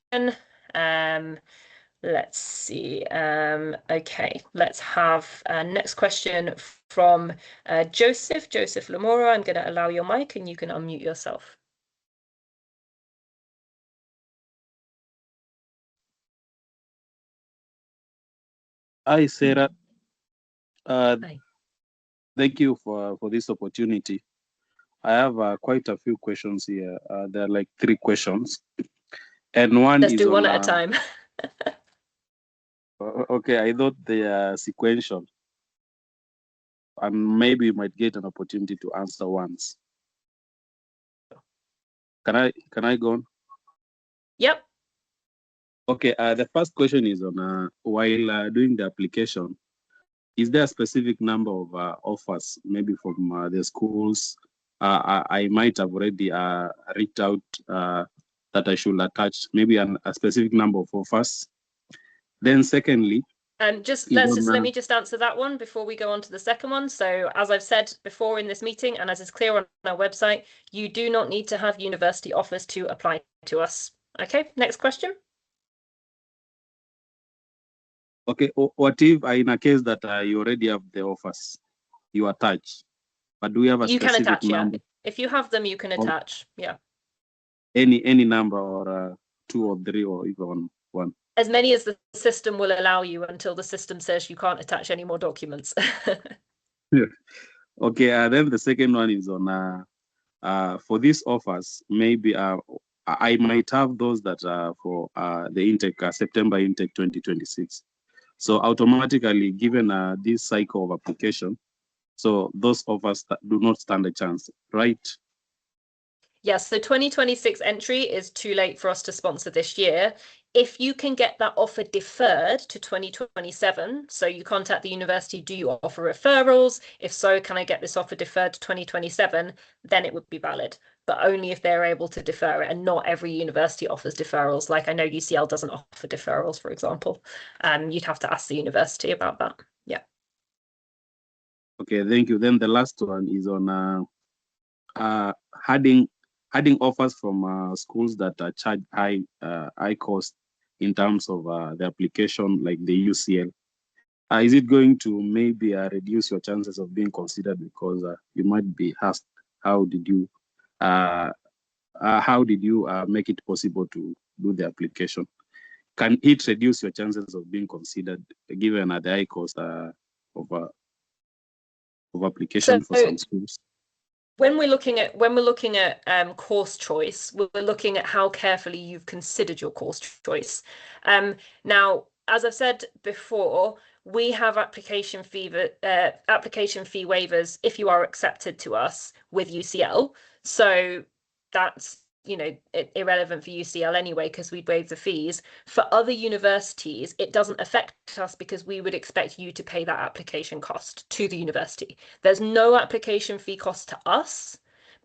Let's see. Okay, let's have next question from Joseph Lamora. I'm going to allow your mic and you can unmute yourself. Hi, Sarah. Hi. Thank you for this opportunity. I have quite a few questions here. There are like 3 questions. And one Let's is do on, one at a time. Okay, I thought they are sequential. And maybe you might get an opportunity to answer once. Can I go on? Yep. Okay, the first question is on while doing the application, is there a specific number of offers, maybe from the schools? I might have already reached out that I should attach maybe a specific number of offers. Then secondly, let me just answer that one before we go on to the second one. So as I've said before in this meeting, and as is clear on our website, you do not need to have university offers to apply to us. Okay, next question. Okay, what if in a case that you already have the offers, you attach, but do we have a specific attach, number? Yeah. If you have them, you can attach, yeah. Any number, or 2 or 3 or even 1? As many as the system will allow you until the system says you can't attach any more documents. Okay, then the second one is on for these offers, maybe I might have those that are for the intake, September intake 2026. So automatically, given this cycle of application, so those offers do not stand a chance, right? Yes, the 2026 entry is too late for us to sponsor this year. If you can get that offer deferred to 2027, so you contact the university, do you offer referrals? If so, can I get this offer deferred to 2027? Then it would be valid, but only if they're able to defer it, and not every university offers deferrals. Like I know UCL doesn't offer deferrals, for example. You'd have to ask the university about that. Yeah. Okay, thank you. Then the last one is on adding offers from schools that charge high cost in terms of the application, like the UCL. Is it going to maybe reduce your chances of being considered, because you might be asked, how did you make it possible to do the application? Can it reduce your chances of being considered, given the high cost of application for some schools? When we're looking at course choice, we're looking at how carefully you've considered your course choice. Now, as I've said before, we have application fee waivers if you are accepted to us with UCL. So that's irrelevant for UCL anyway, because we'd waive the fees. For other universities, it doesn't affect us because we would expect you to pay that application cost to the university. There's no application fee cost to us,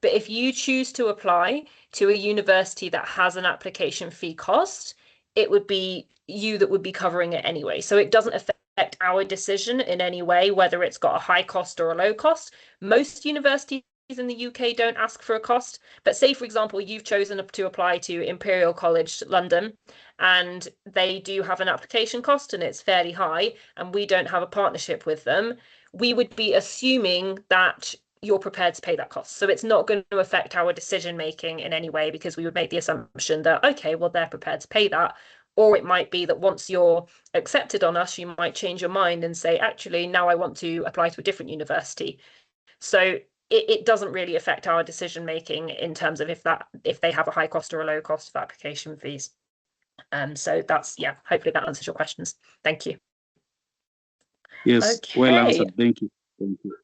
but if you choose to apply to a university that has an application fee cost, it would be you that would be covering it anyway. So it doesn't affect our decision in any way, whether it's got a high cost or a low cost. Most universities in the UK don't ask for a cost, but say for example you've chosen to apply to Imperial College London and they do have an application cost and it's fairly high, and we don't have a partnership with them, we would be assuming that you're prepared to pay that cost. So it's not going to affect our decision making in any way, because we would make the assumption that, okay, well, they're prepared to pay that. Or it might be that once you're accepted on us, you might change your mind and say, actually, now I want to apply to a different university. So it doesn't really affect our decision making in terms of if they have a high cost or a low cost for application fees. So that's, yeah, hopefully that answers your questions. Thank you. Yes, okay. Well answered. Thank you. Thank you.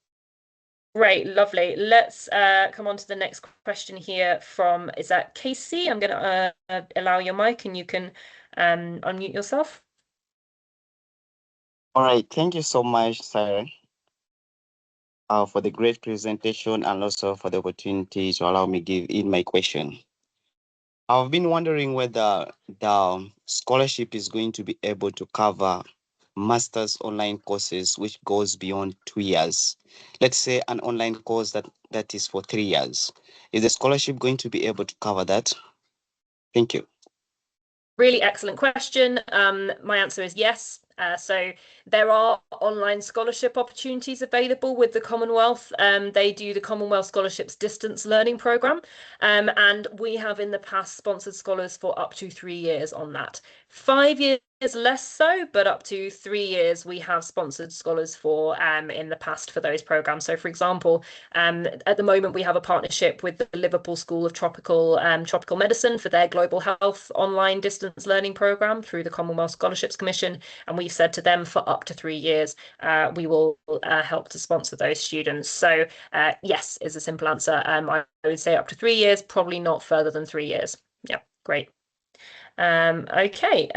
Great, lovely. Let's come on to the next question here from, is that Casey? I'm going to allow your mic and you can unmute yourself. All right, thank you so much, Sarah, for the great presentation and also for the opportunity to allow me to give in my question. I've been wondering whether the scholarship is going to be able to cover master's online courses, which goes beyond 2 years. Let's say an online course that is for 3 years. Is the scholarship going to be able to cover that? Thank you. Really excellent question. My answer is yes. So there are online scholarship opportunities available with the Commonwealth. They do the Commonwealth Scholarships Distance Learning Programme, and we have in the past sponsored scholars for up to 3 years on that. 5 years less so, but up to 3 years we have sponsored scholars for in the past for those programs. So for example, at the moment we have a partnership with the Liverpool School of Tropical Medicine for their Global Health online distance learning program through the Commonwealth Scholarships Commission, and we've said to them for up to 3 years we will help to sponsor those students. So yes is a simple answer. I would say up to 3 years, probably not further than 3 years. Yeah, great. Okay,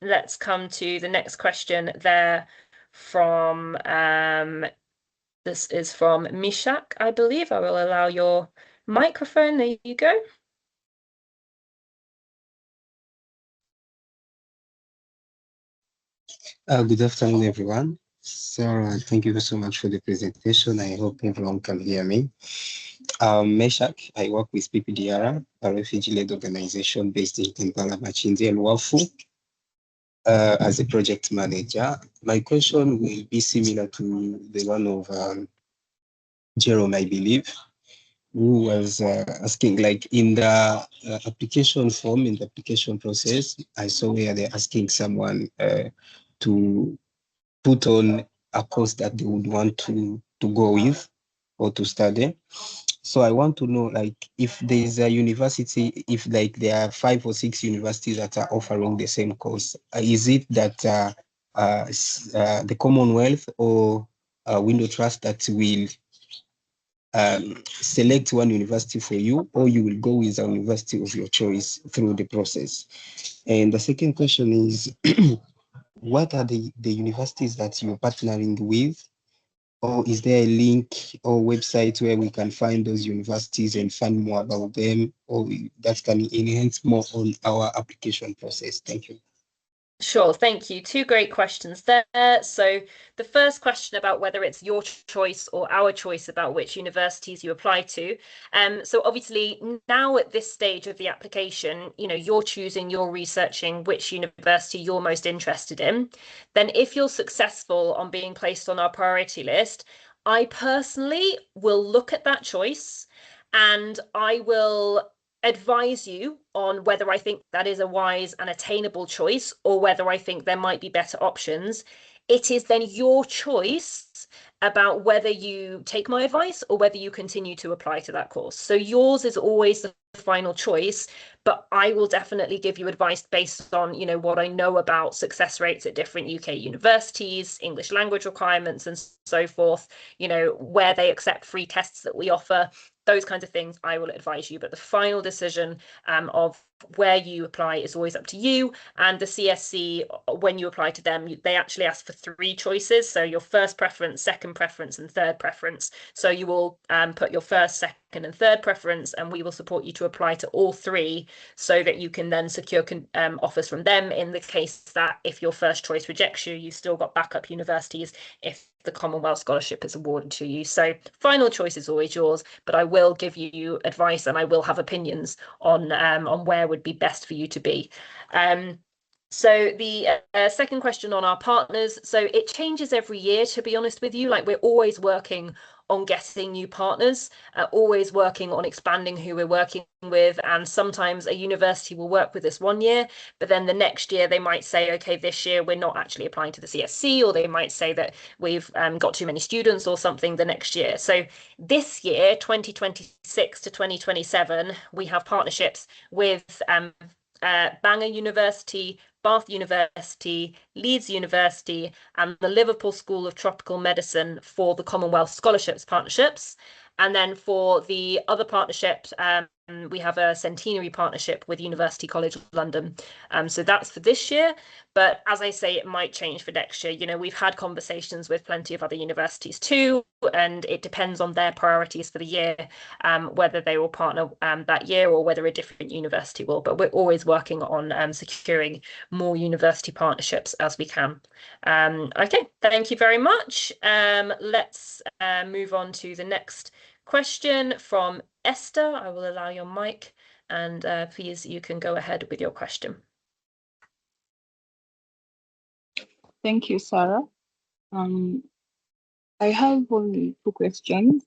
let's come to the next question there from this is from Mishak, I believe. I will allow your microphone. There you go. Good afternoon, everyone. So thank you so much for the presentation. I hope everyone can hear me. Meshak, I work with PPDR, a refugee-led organization based in Kampala, Machindi, and Wafu, as a project manager. My question will be similar to the one of Jerome, I believe, who was asking, like in the application form, in the application process, I saw where they're asking someone to put on a course that they would want to go with or to study. So I want to know, like, if there is a university, if like there are 5 or 6 universities that are offering the same course, is it that the Commonwealth or Windle Trust that will select one university for you, or you will go with a university of your choice through the process? And the second question is, what are the universities that you're partnering with? Or is there a link or website where we can find those universities and find more about them, or that can enhance more on our application process? Thank you. Sure, thank you. 2 great questions there. So the first question about whether it's your choice or our choice about which universities you apply to. So obviously now at this stage of the application, you know, you're choosing, you're researching which university you're most interested in. Then if you're successful on being placed on our priority list, I personally will look at that choice and I will advise you on whether I think that is a wise and attainable choice or whether I think there might be better options. It is then your choice about whether you take my advice or whether you continue to apply to that course. So yours is always the final choice, but I will definitely give you advice based on, you know, what I know about success rates at different UK universities, English language requirements and so forth, you know, where they accept free tests that we offer. Those kinds of things I will advise you, but the final decision of where you apply is always up to you. And the CSC, when you apply to them, they actually ask for 3 choices. So your first preference, second preference, and third preference. So you will put your first, second, and third preference, and we will support you to apply to all 3 so that you can then secure offers from them. In the case that if your first choice rejects you, you've still got backup universities if the Commonwealth Scholarship is awarded to you. So final choice is always yours, but I will give you advice and I will have opinions on where would be best for you to be. So the second question on our partners. So it changes every year, to be honest with you. Like, we're always working on getting new partners, always working on expanding who we're working with. And sometimes a university will work with us one year, but then the next year they might say, okay, this year we're not actually applying to the CSC, or they might say that we've got too many students or something the next year. So this year, 2026 to 2027, we have partnerships with Bangor University, Bath University, Leeds University, and the Liverpool School of Tropical Medicine for the Commonwealth Scholarships partnerships. And then for the other partnerships, we have a centenary partnership with University College London. So that's for this year. But as I say, it might change for next year. You know, we've had conversations with plenty of other universities too, and it depends on their priorities for the year, whether they will partner that year or whether a different university will. But we're always working on securing more university partnerships as we can. Okay, thank you very much. Let's move on to the next question from Esther. I will allow your mic And please, you can go ahead with your question. Thank you, Sarah. I have only 2 questions.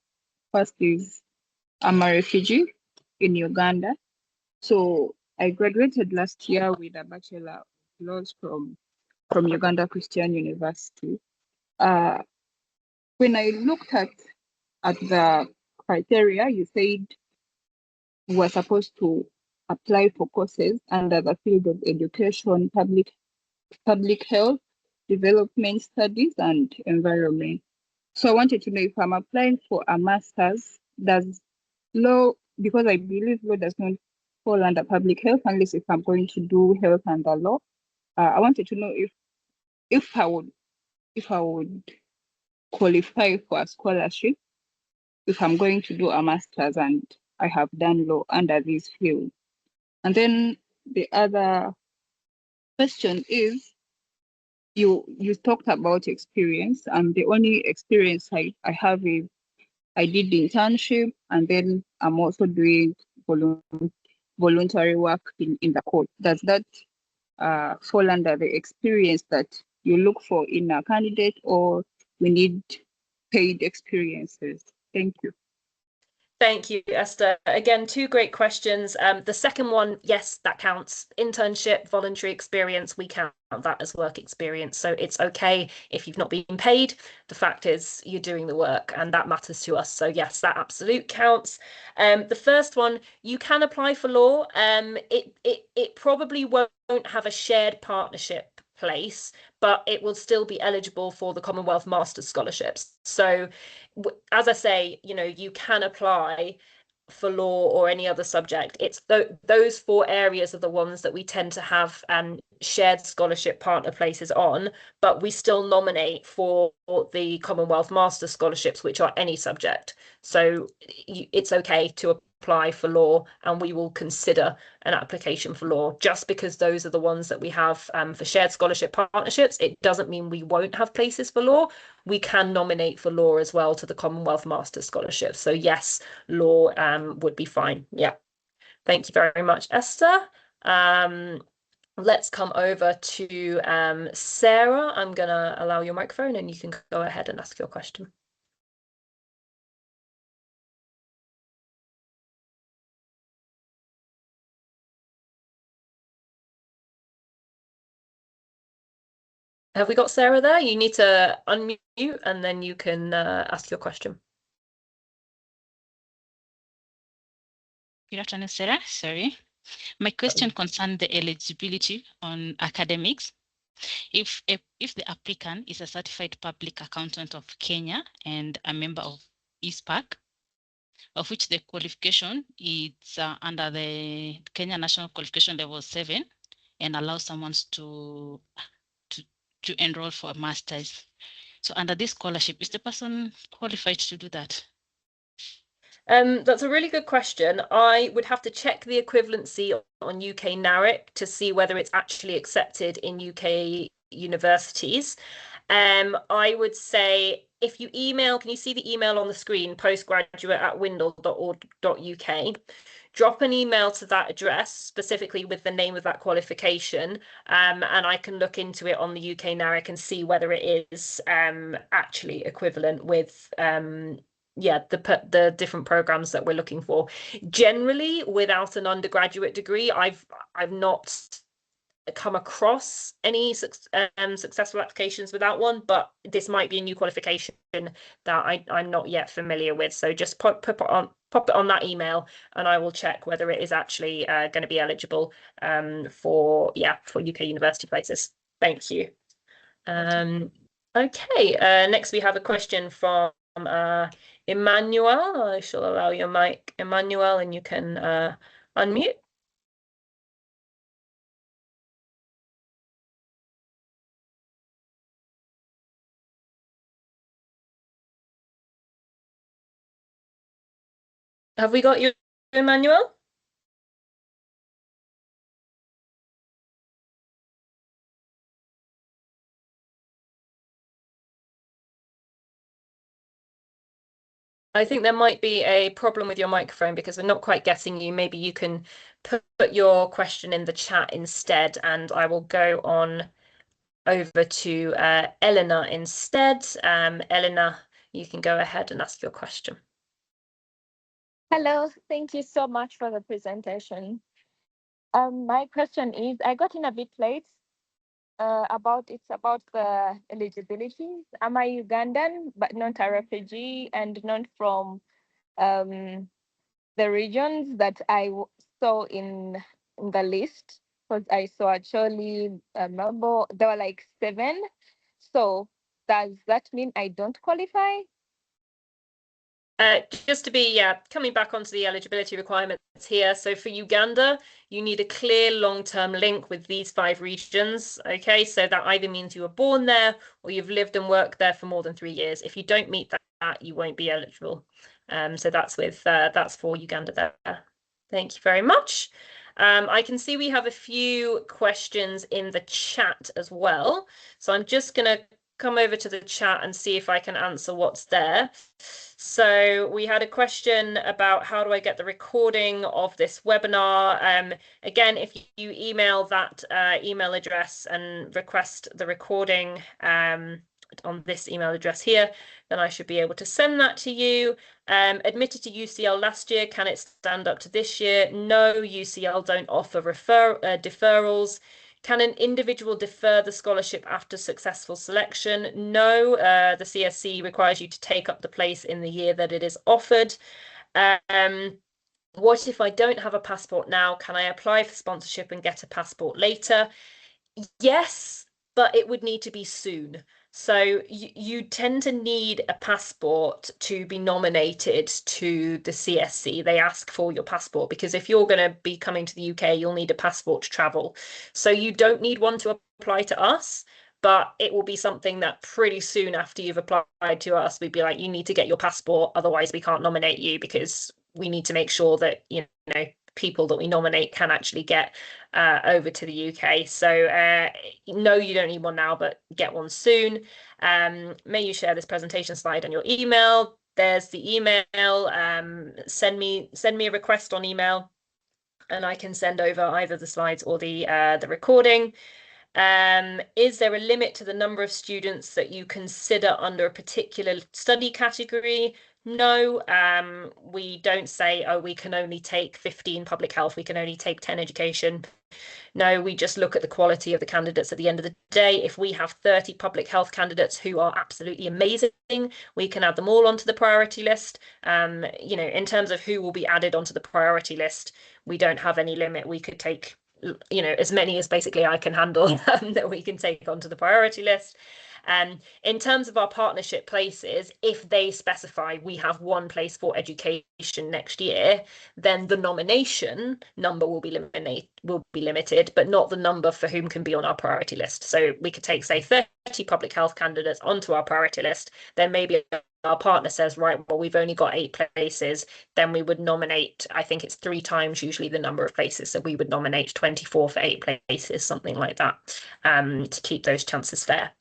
First is, I'm a refugee in Uganda. So I graduated last year with a Bachelor of Laws from Uganda Christian University. When I looked at the criteria, you said we're supposed to apply for courses under the field of education, public health, development studies, and environment. So I wanted to know if I'm applying for a master's, does law, because I believe law does not fall under public health unless if I'm going to do health under law. I wanted to know if I would qualify for a scholarship if I'm going to do a master's and I have done law under this field. And then the other question is, you talked about experience, and the only experience I have is I did the internship, and then I'm also doing voluntary work in the court. Does that fall under the experience that you look for in a candidate, or we need paid experiences? Thank you. Thank you, Esther. Again, 2 great questions. The second one, yes, that counts. Internship, voluntary experience, we count that as work experience. So it's okay if you've not been paid. The fact is you're doing the work, and that matters to us. So yes, that absolutely counts. The first one, you can apply for law. It probably won't have a shared partnership place, but it will still be eligible for the Commonwealth Masters scholarships. So as I say, you can apply for law or any other subject. It's those 4 areas are the ones that we tend to have shared scholarship partner places on, but we still nominate for the Commonwealth Master scholarships, which are any subject. So it's okay to apply for law, and we will consider an application for law. Just because those are the ones that we have for shared scholarship partnerships, it doesn't mean we won't have places for law. We can nominate for law as well to the Commonwealth Master Scholarship. So yes, law would be fine. Yeah. Thank you very much, Esther. Let's come over to Sarah. I'm going to allow your microphone, and you can go ahead and ask your question. Have we got Sarah there? You need to unmute, and then you can ask your question. Good afternoon, Sarah. Sorry. My question concerns the eligibility on academics. If the applicant is a certified public accountant of Kenya and a member of ISPAC, of which the qualification is under the Kenya National Qualification Level 7 and allows someone to enroll for a master's. So under this scholarship, is the person qualified to do that? That's a really good question. I would have to check the equivalency on UK NARIC to see whether it's actually accepted in UK universities. I would say if you email, can you see the email on the screen, postgraduate@windle.org.uk? Drop an email to that address, specifically with the name of that qualification, and I can look into it on the UK NARIC and see whether it is actually equivalent with the different programs that we're looking for. Generally, without an undergraduate degree, I've not come across any successful applications without one, but this might be a new qualification that I'm not yet familiar with. So just pop it on that email, and I will check whether it is actually going to be eligible for UK university places. Thank you. Okay, next we have a question from Emmanuel. I shall allow your mic, Emmanuel, and you can unmute. Have we got you, Emmanuel? I think there might be a problem with your microphone because we're not quite getting you. Maybe you can put your question in the chat instead, and I will go on over to Eleanor instead. Eleanor, you can go ahead and ask your question. Hello, thank you so much for the presentation. My question is, I got in a bit late about the eligibility. Am I Ugandan but not a refugee and not from the regions that I saw in the list? Because I saw actually Melbourne, there were like 7. So does that mean I don't qualify? Just to be, coming back onto the eligibility requirements here. So for Uganda, you need a clear long-term link with these 5 regions. Okay, so that either means you were born there or you've lived and worked there for more than 3 years. If you don't meet that, you won't be eligible. So that's for Uganda there. Thank you very much. I can see we have a few questions in the chat as well. So I'm just going to come over to the chat and see if I can answer what's there. So we had a question about how do I get the recording of this webinar? Again, if you email that email address and request the recording on this email address here, then I should be able to send that to you. Admitted to UCL last year, can it stand up to this year? No, UCL don't offer deferrals. Can an individual defer the scholarship after successful selection? No, the CSC requires you to take up the place in the year that it is offered. What if I don't have a passport now? Can I apply for sponsorship and get a passport later? Yes, but it would need to be soon. So you tend to need a passport to be nominated to the CSC. They ask for your passport because if you're going to be coming to the UK, you'll need a passport to travel. So you don't need one to apply to us, but it will be something that pretty soon after you've applied to us, we'd be like, you need to get your passport. Otherwise, we can't nominate you because we need to make sure that, you know, people that we nominate can actually get over to the UK. So no, you don't need one now, but get one soon. May you share this presentation slide on your email. There's the email. Send me a request on email and I can send over either the slides or the recording. Is there a limit to the number of students that you consider under a particular study category? No, we don't say, oh, we can only take 15 public health, we can only take 10 education. No, we just look at the quality of the candidates at the end of the day. If we have 30 public health candidates who are absolutely amazing, we can add them all onto the priority list. You know, in terms of who will be added onto the priority list, we don't have any limit. We could take, you know, as many as basically I can handle that we can take onto the priority list. In terms of our partnership places, if they specify we have 1 place for education next year, then the nomination number will be limited, but not the number for whom can be on our priority list. So we could take, say, 30 public health candidates onto our priority list. Then maybe our partner says, right, well, we've only got 8 places. Then we would nominate, I think it's 3 times usually the number of places. So we would nominate 24 for 8 places, something like that, to keep those chances fair.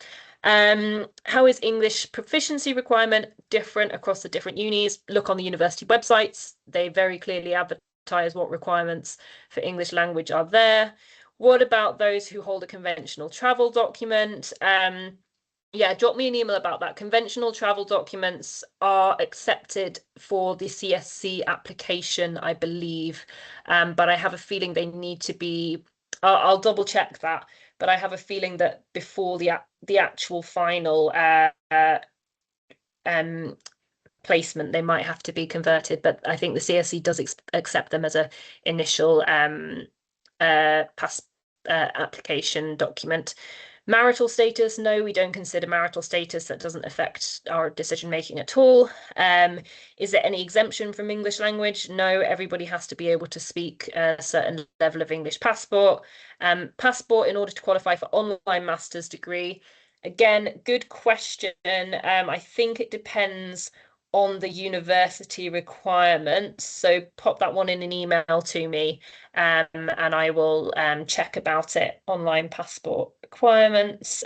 How is English proficiency requirement different across the different unis? Look on the university websites. They very clearly advertise what requirements for English language are there. What about those who hold a conventional travel document? Yeah, drop me an email about that. Conventional travel documents are accepted for the CSC application, I believe, but I have a feeling they need to be, I'll double check that, but I have a feeling that before the actual final placement, they might have to be converted, but I think the CSC does accept them as a initial application document. Marital status, no, we don't consider marital status. That doesn't affect our decision making at all. Is there any exemption from English language? No, everybody has to be able to speak a certain level of English passport. Passport in order to qualify for online master's degree. Again, good question. I think it depends on the university requirements. So pop that one in an email to me and I will check about it. Online passport requirements.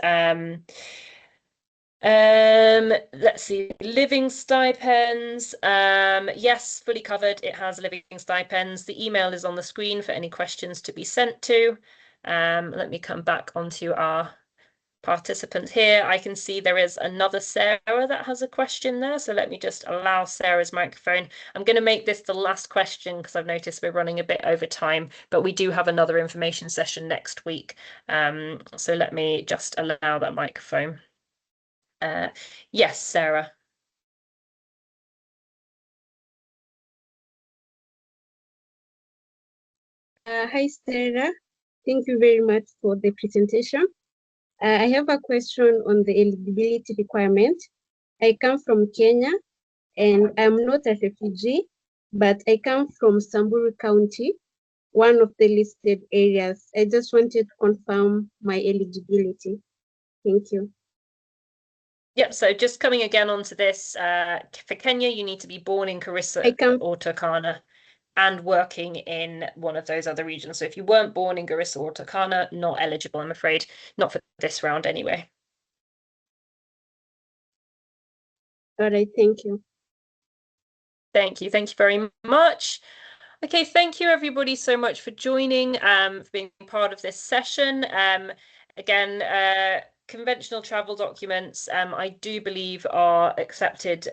Let's see, living stipends. Yes, fully covered. It has living stipends. The email is on the screen for any questions to be sent to. Let me come back onto our participants here. I can see there is another Sarah that has a question there. So let me just allow Sarah's microphone. I'm going to make this the last question because I've noticed we're running a bit over time, but we do have another information session next week. So let me just allow that microphone. Yes, Sarah. Hi, Sarah. Thank you very much for the presentation. I have a question on the eligibility requirement. I come from Kenya and I'm not a refugee, but I come from Samburu County, one of the listed areas. I just wanted to confirm my eligibility. Thank you. Yep, so just coming again onto this, for Kenya, you need to be born in Garissa or Turkana and working in one of those other regions. So if you weren't born in Garissa or Turkana, not eligible, I'm afraid, not for this round anyway. All right, thank you. Thank you very much. Okay, thank you everybody so much for joining, for being part of this session. Again, conventional travel documents, I do believe are accepted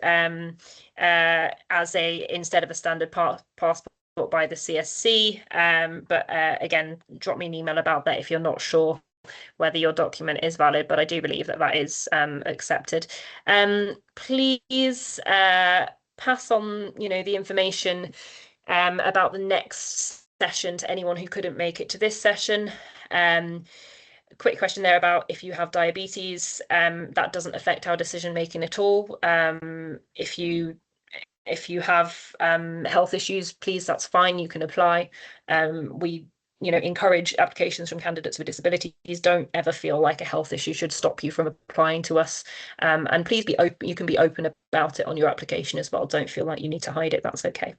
as instead of a standard passport by the CSC. But again, drop me an email about that if you're not sure whether your document is valid, but I do believe that that is accepted. Please pass on, the information about the next session to anyone who couldn't make it to this session. Quick question there about if you have diabetes, that doesn't affect our decision making at all. If you have health issues, please, that's fine, you can apply. We encourage applications from candidates with disabilities. Don't ever feel like a health issue should stop you from applying to us. And please be open, you can be open about it on your application as well. Don't feel like you need to hide it, that's okay.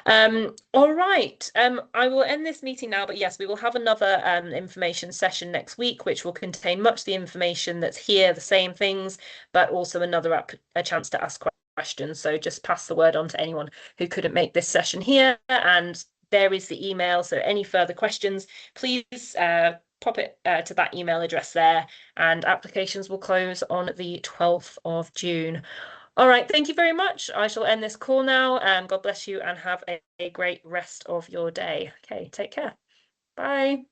All right, I will end this meeting now, but yes, we will have another information session next week, which will contain much the information that's here, the same things, but also a chance to ask questions. So just pass the word on to anyone who couldn't make this session here, and there is the email. So any further questions, please pop it to that email address there, and applications will close on the 12th of June. All right, thank you very much. I shall end this call now. God bless you and have a great rest of your day. Okay, take care. Bye.